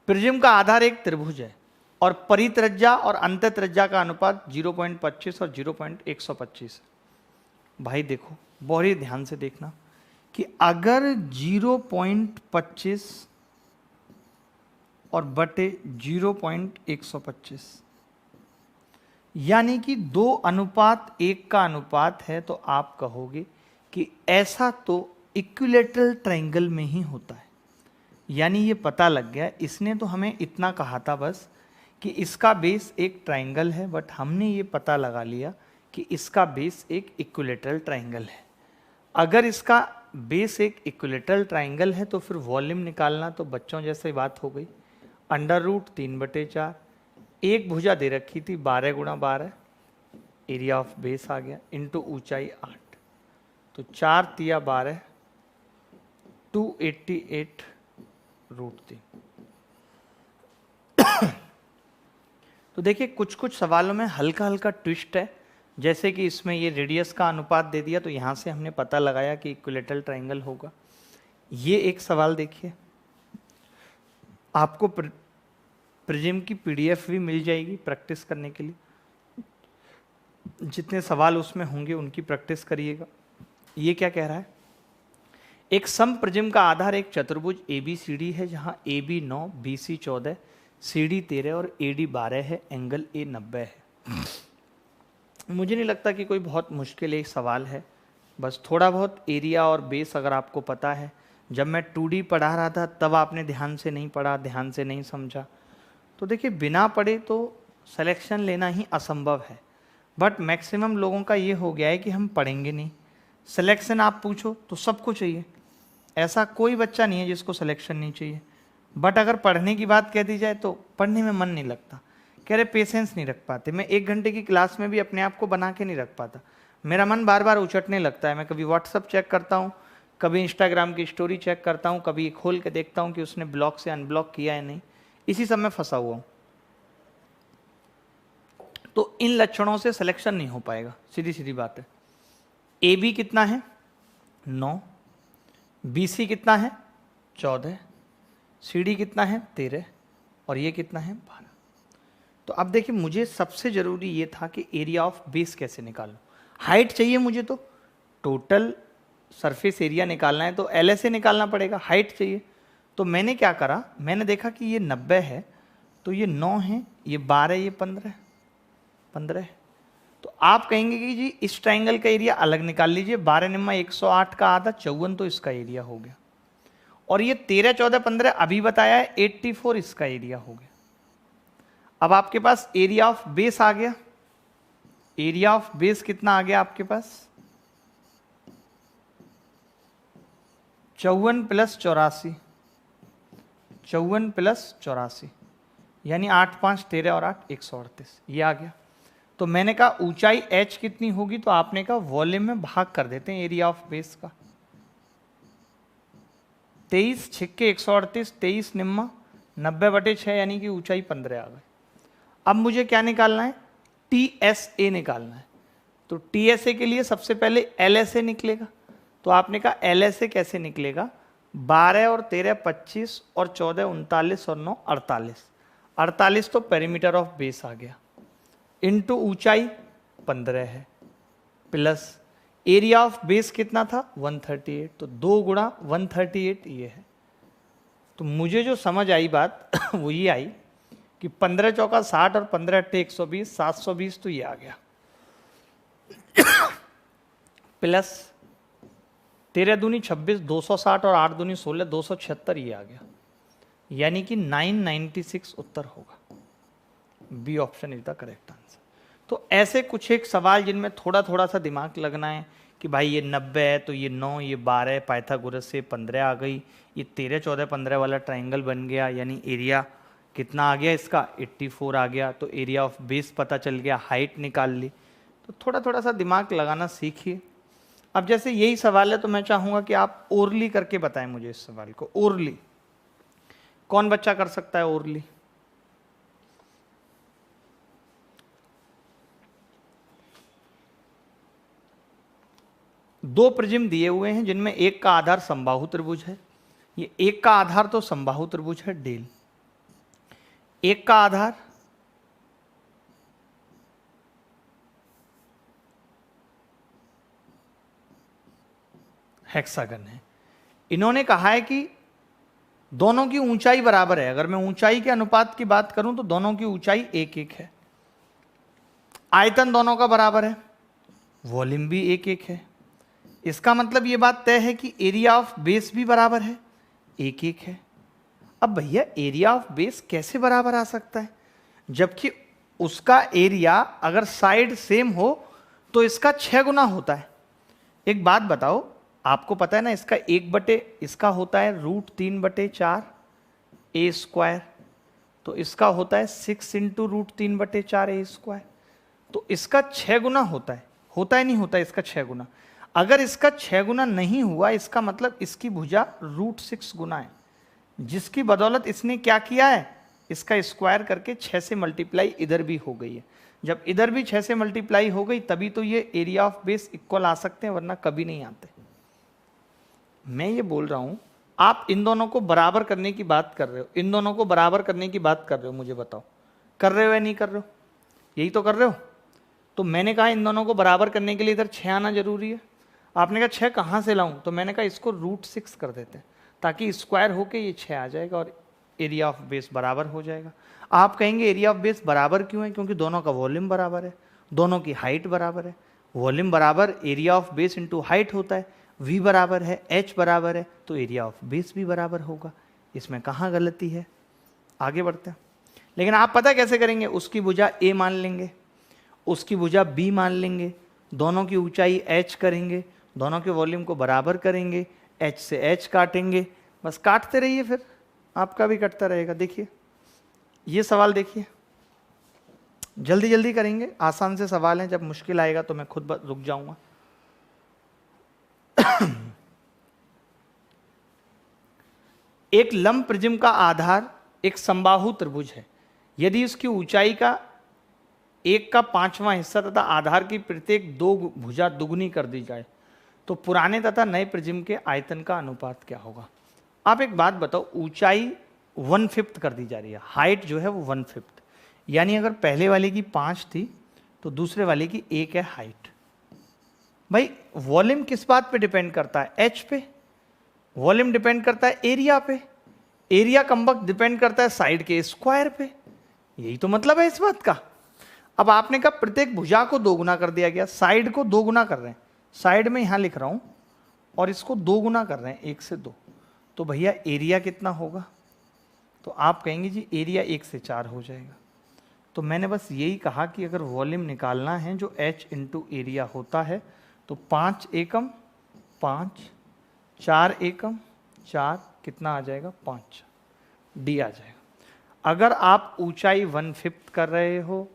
प्रिज्म का आधार एक त्रिभुज है, और परित्रिज्या और अंतःत्रिज्या का अनुपात 0.25 और 0.125। भाई देखो बहुत ही ध्यान से देखना कि अगर 0.25 और बटे 0.125 यानी कि 2:1 का अनुपात है, तो आप कहोगे कि ऐसा तो इक्विलैटरल ट्रायंगल में ही होता है। यानी ये पता लग गया, इसने तो हमें इतना कहा था बस कि इसका बेस एक ट्रायंगल है, बट हमने ये पता लगा लिया कि इसका बेस एक इक्विलैटरल ट्रायंगल है। अगर इसका बेस एक इक्विलैटरल ट्रायंगल है तो फिर वॉल्यूम निकालना तो बच्चों जैसे बात हो गई। √3/4, एक भुजा दे रखी थी 12 × 12, एरिया ऑफ बेस आ गया, इंटू ऊंचाई 8, तो 4 × 12, 288√3। तो देखिए कुछ कुछ सवालों में हल्का हल्का ट्विस्ट है, जैसे कि इसमें ये रेडियस का अनुपात दे दिया, तो यहाँ से हमने पता लगाया कि इक्विलैटरल ट्रायंगल होगा। ये एक सवाल देखिए, आपको प्रिज्म की PDF भी मिल जाएगी प्रैक्टिस करने के लिए, जितने सवाल उसमें होंगे उनकी प्रैक्टिस करिएगा। ये क्या कह रहा है, एक समप्रिज्म का आधार एक चतुर्भुज ABCD है, जहां AB 9, BC 14, CD 13 और AD 12 है, एंगल A 90 है। मुझे नहीं लगता कि कोई बहुत मुश्किल एक सवाल है, बस थोड़ा बहुत एरिया और बेस अगर आपको पता है। जब मैं 2D पढ़ा रहा था तब आपने ध्यान से नहीं पढ़ा, ध्यान से नहीं समझा, तो देखिए बिना पढ़े तो सिलेक्शन लेना ही असंभव है। बट मैक्सिमम लोगों का ये हो गया है कि हम पढ़ेंगे नहीं, सिलेक्शन आप पूछो तो सबको चाहिए। ऐसा कोई बच्चा नहीं है जिसको सिलेक्शन नहीं चाहिए, बट अगर पढ़ने की बात कह दी जाए तो पढ़ने में मन नहीं लगता, कह रहे पेशेंस नहीं रख पाते। मैं 1 घंटे की क्लास में भी अपने आप को बना के नहीं रख पाता, मेरा मन बार बार उचटने लगता है। मैं कभी व्हाट्सअप चेक करता हूँ, कभी इंस्टाग्राम की स्टोरी चेक करता हूँ, कभी खोल के देखता हूँ कि उसने ब्लॉक से अनब्लॉक किया है नहीं, इसी सब में फंसा हुआ हूँ। तो इन लक्षणों से सिलेक्शन नहीं हो पाएगा, सीधी सीधी बात है। AB कितना है 9, BC कितना है 14, CD कितना है 13 और ये कितना है 12। तो अब देखिए मुझे सबसे जरूरी ये था कि एरिया ऑफ बेस कैसे निकालूं। हाइट चाहिए मुझे, तो टोटल सरफेस एरिया निकालना है तो LSA निकालना पड़ेगा। हाइट चाहिए तो मैंने क्या करा, मैंने देखा कि ये 90 है तो ये 9 है, ये 12, ये 15 है। तो आप कहेंगे कि जी इस ट्रायंगल का एरिया अलग निकाल लीजिए, 12 निम्मा 108 का आधा 54, तो इसका एरिया हो गया। और ये 13, 14, 15 अभी बताया है 84, इसका एरिया हो गया। अब आपके पास एरिया ऑफ बेस आ गया। एरिया ऑफ बेस कितना आ गया आपके पास 54 + 84, 54 + 84 यानी 8, 5, 13 और 8 138, ये आ गया। तो मैंने कहा ऊंचाई h कितनी होगी, तो आपने कहा वॉल्यूम में भाग कर देते हैं एरिया ऑफ बेस का। 23 × 6 = 138, 23 निम्मा 90/6 यानी कि ऊंचाई 15 आ गई। अब मुझे क्या निकालना है, TSA निकालना है। तो TSA के लिए सबसे पहले LSA निकलेगा। तो आपने कहा LSA कैसे निकलेगा, 12 और 13 25 और 14 39 और 9 48, 48 तो पेरीमीटर ऑफ बेस आ गया, इंटू ऊंचाई 15 है, प्लस एरिया ऑफ बेस कितना था 138, तो 2 × 138 ये है। तो मुझे जो समझ आई बात वो ये आई कि 15 चौका 60 और 15 अट्ठे 120, 720 तो ये आ गया, प्लस 13 दूनी 26, 260 और 8 दूनी 16, 276 ये आ गया, यानी कि 996 उत्तर होगा। B option is the correct answer. तो ऐसे कुछ एक सवाल जिनमें थोड़ा थोड़ा सा दिमाग लगना है कि भाई ये 90 है तो ये 9, ये 12 है, पाइथागोरस से 15 आ गई, ये 13, 14, 15 वाला ट्राइंगल बन गया, यानी एरिया कितना आ गया इसका 84 आ गया। तो एरिया ऑफ बेस पता चल गया, हाइट निकाल ली। तो थोड़ा थोड़ा सा दिमाग लगाना सीखिए। अब जैसे यही सवाल है तो मैं चाहूँगा कि आप ओरली करके बताएं मुझे इस सवाल को। ओरली कौन बच्चा कर सकता है ओरली? दो प्रिज्म दिए हुए हैं जिनमें एक का आधार समबाहु त्रिभुज है। ये एक का आधार तो समबाहु त्रिभुज है डेल, एक का आधार हेक्सागन है। इन्होंने कहा है कि दोनों की ऊंचाई बराबर है। अगर मैं ऊंचाई के अनुपात की बात करूं तो दोनों की ऊंचाई 1-1 है। आयतन दोनों का बराबर है, वॉल्यूम भी 1-1 है। इसका मतलब ये बात तय है कि एरिया ऑफ बेस भी बराबर है, 1-1 है। अब भैया एरिया ऑफ बेस कैसे बराबर आ सकता है, जबकि उसका एरिया अगर साइड सेम हो तो इसका 6 गुना होता है। एक बात बताओ, आपको पता है ना इसका 1/, इसका होता है √3/4 ए स्क्वायर, तो इसका होता है 6 इंटू √3/4 ए स्क्वायर। तो इसका 6 गुना होता है नहीं होता है इसका 6 गुना। अगर इसका 6 गुना नहीं हुआ, इसका मतलब इसकी भुजा √6 गुना है, जिसकी बदौलत इसने क्या किया है, इसका स्क्वायर करके 6 से मल्टीप्लाई इधर भी हो गई है। जब इधर भी 6 से मल्टीप्लाई हो गई तभी तो ये एरिया ऑफ बेस इक्वल आ सकते हैं, वरना कभी नहीं आते। मैं ये बोल रहा हूं, आप इन दोनों को बराबर करने की बात कर रहे हो, इन दोनों को बराबर करने की बात कर रहे हो, मुझे बताओ कर रहे हो या नहीं कर रहे हो? यही तो कर रहे हो। तो मैंने कहा इन दोनों को बराबर करने के लिए इधर 6 आना जरूरी है। आपने कहा 6 कहाँ से लाऊं, तो मैंने कहा इसको √6 कर देते हैं, ताकि स्क्वायर होके ये 6 आ जाएगा और एरिया ऑफ बेस बराबर हो जाएगा। आप कहेंगे एरिया ऑफ बेस बराबर क्यों है? क्योंकि दोनों का वॉल्यूम बराबर है, दोनों की हाइट बराबर है। वॉल्यूम बराबर area of base into height होता है, v बराबर है, h बराबर है, तो एरिया ऑफ बेस भी बराबर होगा। इसमें कहाँ गलती है? आगे बढ़ते हैं। लेकिन आप पता कैसे करेंगे? उसकी भुजा a मान लेंगे, उसकी भुजा b मान लेंगे, दोनों की ऊंचाई h करेंगे, दोनों के वॉल्यूम को बराबर करेंगे, h से h काटेंगे, बस काटते रहिए, फिर आपका भी कटता रहेगा। देखिए ये सवाल देखिए, जल्दी जल्दी करेंगे, आसान से सवाल हैं, जब मुश्किल आएगा तो मैं खुद रुक जाऊंगा। एक लंब प्रिज्म का आधार एक समबाहु त्रिभुज है। यदि उसकी ऊंचाई का 1 का 5वां हिस्सा तथा आधार की प्रत्येक 2 भुजा दुगुनी कर दी जाए तो पुराने तथा नए प्रिज्म के आयतन का अनुपात क्या होगा? आप एक बात बताओ, ऊंचाई 1/5 कर दी जा रही है, हाइट जो है वो 1/5, यानी अगर पहले वाले की 5 थी तो दूसरे वाले की 1 है हाइट। भाई वॉल्यूम किस बात पे डिपेंड करता है? h पे। वॉल्यूम डिपेंड करता है एरिया पे, एरिया कमबख्त डिपेंड करता है साइड के स्क्वायर पे। यही तो मतलब है इस बात का। अब आपने कहा प्रत्येक भुजा को 2 गुना कर दिया गया, साइड को 2 गुना कर रहे हैं, साइड में यहां लिख रहा हूं, और इसको 2 गुना कर रहे हैं 1 से 2, तो भैया एरिया कितना होगा? तो आप कहेंगे जी एरिया 1 से 4 हो जाएगा। तो मैंने बस यही कहा कि अगर वॉल्यूम निकालना है जो h इंटू एरिया होता है, तो 5 एकम 5, 4 एकम 4, कितना आ जाएगा? 5, डी आ जाएगा। अगर आप ऊंचाई 1/5 कर रहे हो,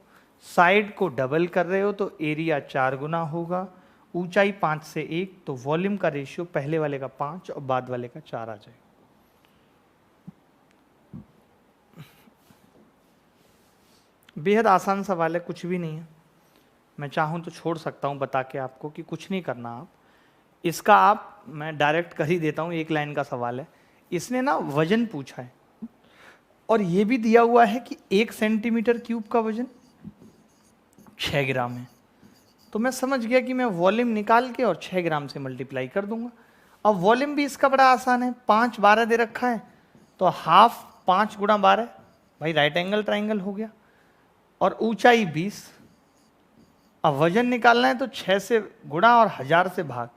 साइड को डबल कर रहे हो, तो एरिया 4 गुना होगा। ऊंचाई 5 से 1, तो वॉल्यूम का रेशियो पहले वाले का 5 और बाद वाले का 4 आ जाएगा। बेहद आसान सवाल है, कुछ भी नहीं है। मैं चाहूँ तो छोड़ सकता हूँ बता के आपको कि कुछ नहीं करना आप इसका। आप मैं डायरेक्ट कर ही देता हूँ, 1 लाइन का सवाल है। इसने ना वजन पूछा है और ये भी दिया हुआ है कि 1 सेंटीमीटर क्यूब का वजन 6 ग्राम है। तो मैं समझ गया कि मैं वॉल्यूम निकाल के और 6 ग्राम से मल्टीप्लाई कर दूंगा। अब वॉल्यूम भी इसका बड़ा आसान है, 5 12 दे रखा है, तो हाफ 5 गुणा 12, भाई राइट एंगल ट्राइंगल हो गया। और ऊंचाई 20। अब वजन निकालना है तो 6 से गुणा और 1000 से भाग।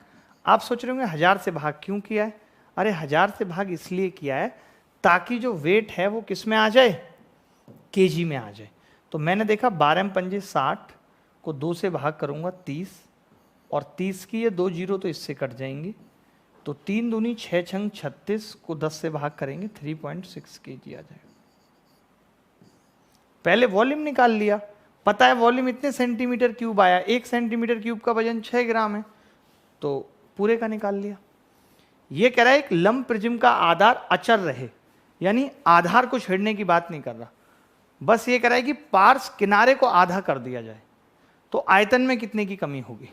आप सोच रहे होंगे 1000 से भाग क्यों किया है? अरे 1000 से भाग इसलिए किया है ताकि जो वेट है वो किस में आ जाए? केजी में आ जाए। तो मैंने देखा 12 पंजे 60 को 2 से भाग करूंगा 30, और 30 की ये 2 जीरो तो इससे कट जाएंगी, तो 3 दूनी 6 छंग 36 को 10 से भाग करेंगे 3.6 केजी आ जाएगा। पहले वॉल्यूम निकाल लिया, पता है वॉल्यूम इतने सेंटीमीटर क्यूब आया, 1 सेंटीमीटर क्यूब का वजन 6 ग्राम है, तो पूरे का निकाल लिया। ये कह रहा है एक लंब प्रिज्म का आधार अचर रहे, यानी आधार को छेड़ने की बात नहीं कर रहा, बस ये कह रहा है कि पार्श्व किनारे को आधा कर दिया जाए तो आयतन में कितने की कमी होगी।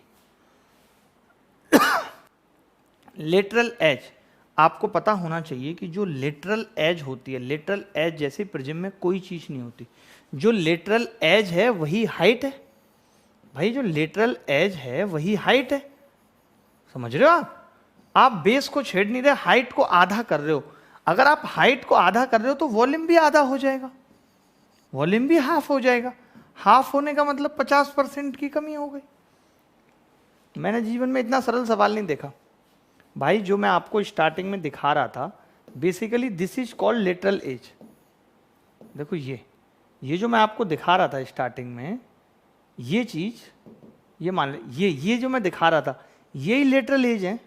लेटरल एज, आपको पता होना चाहिए कि जो लेटरल एज होती है, लेटरल एज जैसे प्रिज्म में कोई चीज नहीं होती, जो लेटरल एज है वही हाइट है। भाई जो लेटरल एज है वही हाइट है, समझ रहे हो आप? आप बेस को छेड़ नहीं रहे, हाइट को आधा कर रहे हो। अगर आप हाइट को आधा कर रहे हो तो वॉल्यूम भी आधा हो जाएगा, वॉल्यूम भी हाफ हो जाएगा। हाफ होने का मतलब 50% की कमी हो गई। मैंने जीवन में इतना सरल सवाल नहीं देखा भाई। जो मैं आपको स्टार्टिंग में दिखा रहा था, basically this is called lateral edge. देखो ये जो मैं आपको दिखा रहा था स्टार्टिंग में, ये चीज, ये मान ले, ये जो मैं दिखा रहा था, यही लेटरल एज है।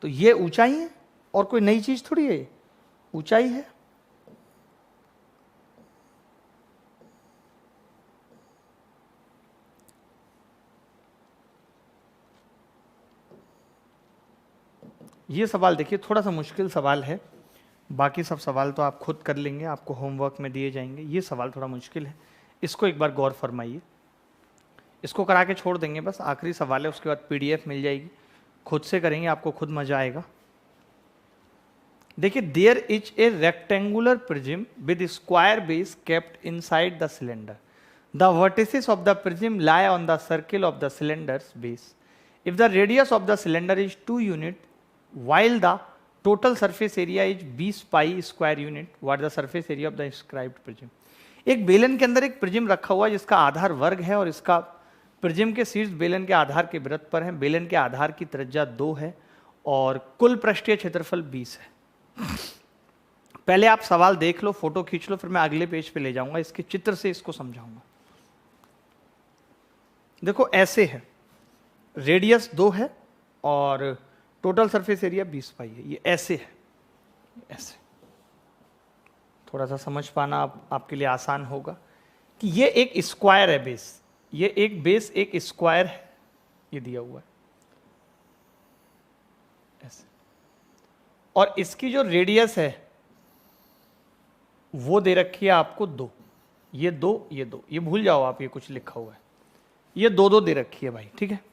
तो ये ऊंचाई है और कोई नई चीज थोड़ी है, ऊंचाई है। ये सवाल देखिए, थोड़ा सा मुश्किल सवाल है। बाकी सब सवाल तो आप खुद कर लेंगे, आपको होमवर्क में दिए जाएंगे। ये सवाल थोड़ा मुश्किल है, इसको एक बार गौर फरमाइए। इसको करा के छोड़ देंगे, बस आखिरी सवाल है, उसके बाद पीडीएफ मिल जाएगी, खुद से करेंगे, आपको खुद मजा आएगा। देखिए, there is a rectangular prism with square base kept inside the cylinder. The vertices of the prism lie on the circle of the cylinder's base. If the radius of the cylinder is 2 unit while the total surface area is 20 pi square unit, what the surface area of the inscribed prism। एक बेलन के अंदर एक prism रखा हुआ है जिसका आधार वर्ग है और इसका प्रिज्म के शीर्ष बेलन के आधार के वृत्त पर है। बेलन के आधार की त्रिज्या 2 है और कुल पृष्ठीय क्षेत्रफल 20 है। पहले आप सवाल देख लो, फोटो खींच लो, फिर मैं अगले पेज पे ले जाऊंगा, इसके चित्र से इसको समझाऊंगा। देखो ऐसे है, रेडियस 2 है और टोटल सरफेस एरिया 20 पाई है। ये ऐसे है, ऐसे। थोड़ा सा समझ पाना आपके लिए आसान होगा कि ये एक स्क्वायर है बेस, ये एक बेस एक स्क्वायर है, ये दिया हुआ है ऐसे। और इसकी जो रेडियस है वो दे रखी है आपको 2। ये 2, ये 2, ये भूल जाओ आप, ये कुछ लिखा हुआ है, ये 2 दे रखी है भाई, ठीक है।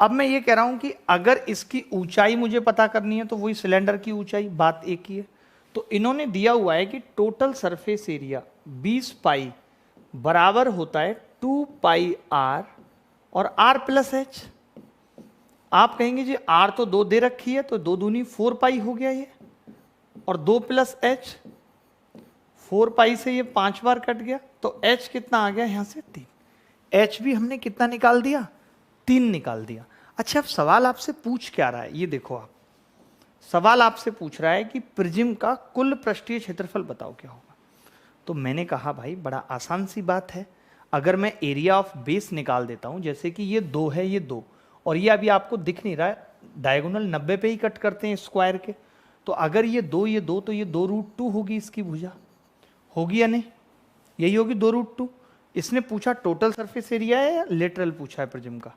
अब मैं ये कह रहा हूं कि अगर इसकी ऊंचाई मुझे पता करनी है तो वही सिलेंडर की ऊंचाई, बात एक ही है। तो इन्होंने दिया हुआ है कि टोटल सरफेस एरिया 20 पाई बराबर होता है 2 पाई आर और आर प्लस एच। आप कहेंगे जी आर तो 2 दे रखी है, तो 2 दूनी 4 पाई हो गया ये, और 2 प्लस एच, 4 पाई से ये 5 बार कट गया, तो एच कितना आ गया यहां से 3। एच भी हमने कितना निकाल दिया, 3 निकाल दिया। अच्छा, अब सवाल आपसे पूछ क्या रहा है, ये देखो आप, सवाल आपसे पूछ रहा है कि प्रिज्म का कुल पृष्ठीय क्षेत्रफल बताओ क्या होगा। तो मैंने कहा भाई बड़ा आसान सी बात है, अगर मैं एरिया ऑफ बेस निकाल देता हूं, जैसे कि ये 2 है, ये 2, और ये अभी आपको दिख नहीं रहा है, डायगोनल 90 पे ही कट करते हैं स्क्वायर के। तो अगर ये 2, ये 2, तो ये 2√2 होगी इसकी भुजा, होगी या नहीं, यही होगी 2√2। इसने पूछा टोटल सरफेस एरिया है या लेटरल पूछा है प्रिज्म का,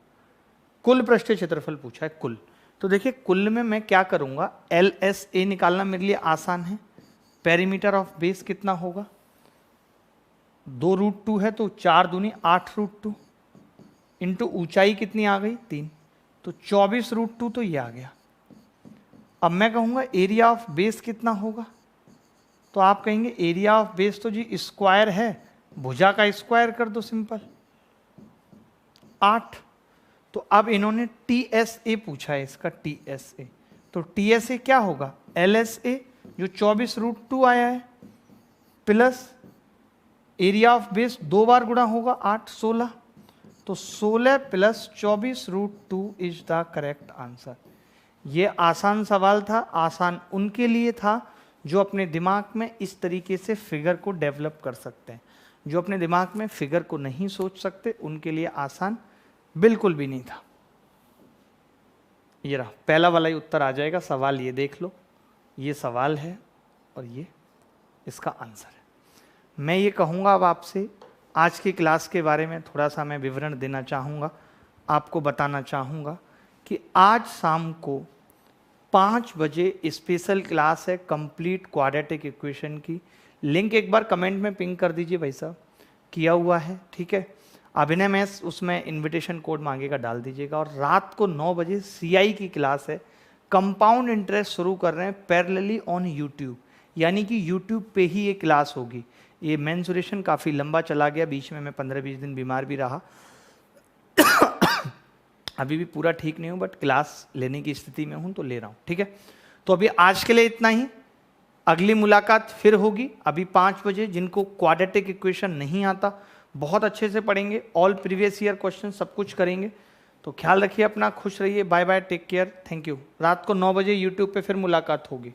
कुल पृष्ठीय क्षेत्रफल पूछा है, कुल। तो देखिए कुल में मैं क्या करूंगा, LSA निकालना मेरे लिए आसान है। पेरीमीटर ऑफ बेस कितना होगा, 2√2 है तो 4 दूनी 8√2 इंटू ऊंचाई कितनी आ गई 3, तो 24√2, तो ये आ गया। अब मैं कहूंगा एरिया ऑफ बेस कितना होगा, तो आप कहेंगे एरिया ऑफ बेस तो जी स्क्वायर है, भुजा का स्क्वायर कर दो सिंपल, 8। तो अब इन्होंने TSA पूछा है, इसका TSA, तो TSA क्या होगा, LSA जो 24√2 आया है प्लस एरिया ऑफ बेस 2 बार गुणा होगा 8, 16, तो 16 plus 24√2 is the correct answer. ये आसान सवाल था, आसान उनके लिए था जो अपने दिमाग में इस तरीके से फिगर को डेवलप कर सकते हैं। जो अपने दिमाग में फिगर को नहीं सोच सकते उनके लिए आसान बिल्कुल भी नहीं था। ये रहा पहला वाला ही उत्तर आ जाएगा। सवाल ये देख लो, ये सवाल है और ये इसका आंसर है। मैं ये कहूँगा अब आपसे आज की क्लास के बारे में थोड़ा सा मैं विवरण देना चाहूँगा, आपको बताना चाहूँगा कि आज शाम को 5 बजे स्पेशल क्लास है कंप्लीट क्वाड्रेटिक इक्वेशन की। लिंक एक बार कमेंट में पिंग कर दीजिए भाई साहब, किया हुआ है, ठीक है। अभिनय मैस उसमें इनविटेशन कोड मांगेगा, डाल दीजिएगा। और रात को 9 बजे CI की क्लास है, कंपाउंड इंटरेस्ट शुरू कर रहे हैं पैरेलली ऑन यूट्यूब, यानी कि यूट्यूब पे ही ये क्लास होगी। ये मेंसुरेशन काफ़ी लंबा चला गया, बीच में मैं 15-20 दिन बीमार भी रहा अभी भी पूरा ठीक नहीं हूँ, बट क्लास लेने की स्थिति में हूँ तो ले रहा हूँ, ठीक है। तो अभी आज के लिए इतना ही, अगली मुलाकात फिर होगी अभी 5 बजे। जिनको क्वाड्रेटिक इक्वेशन नहीं आता बहुत अच्छे से पढ़ेंगे, ऑल प्रीवियस ईयर क्वेश्चन सब कुछ करेंगे। तो ख्याल रखिए अपना, खुश रहिए, bye bye, take care, thank you. रात को 9 बजे यूट्यूब पे फिर मुलाकात होगी।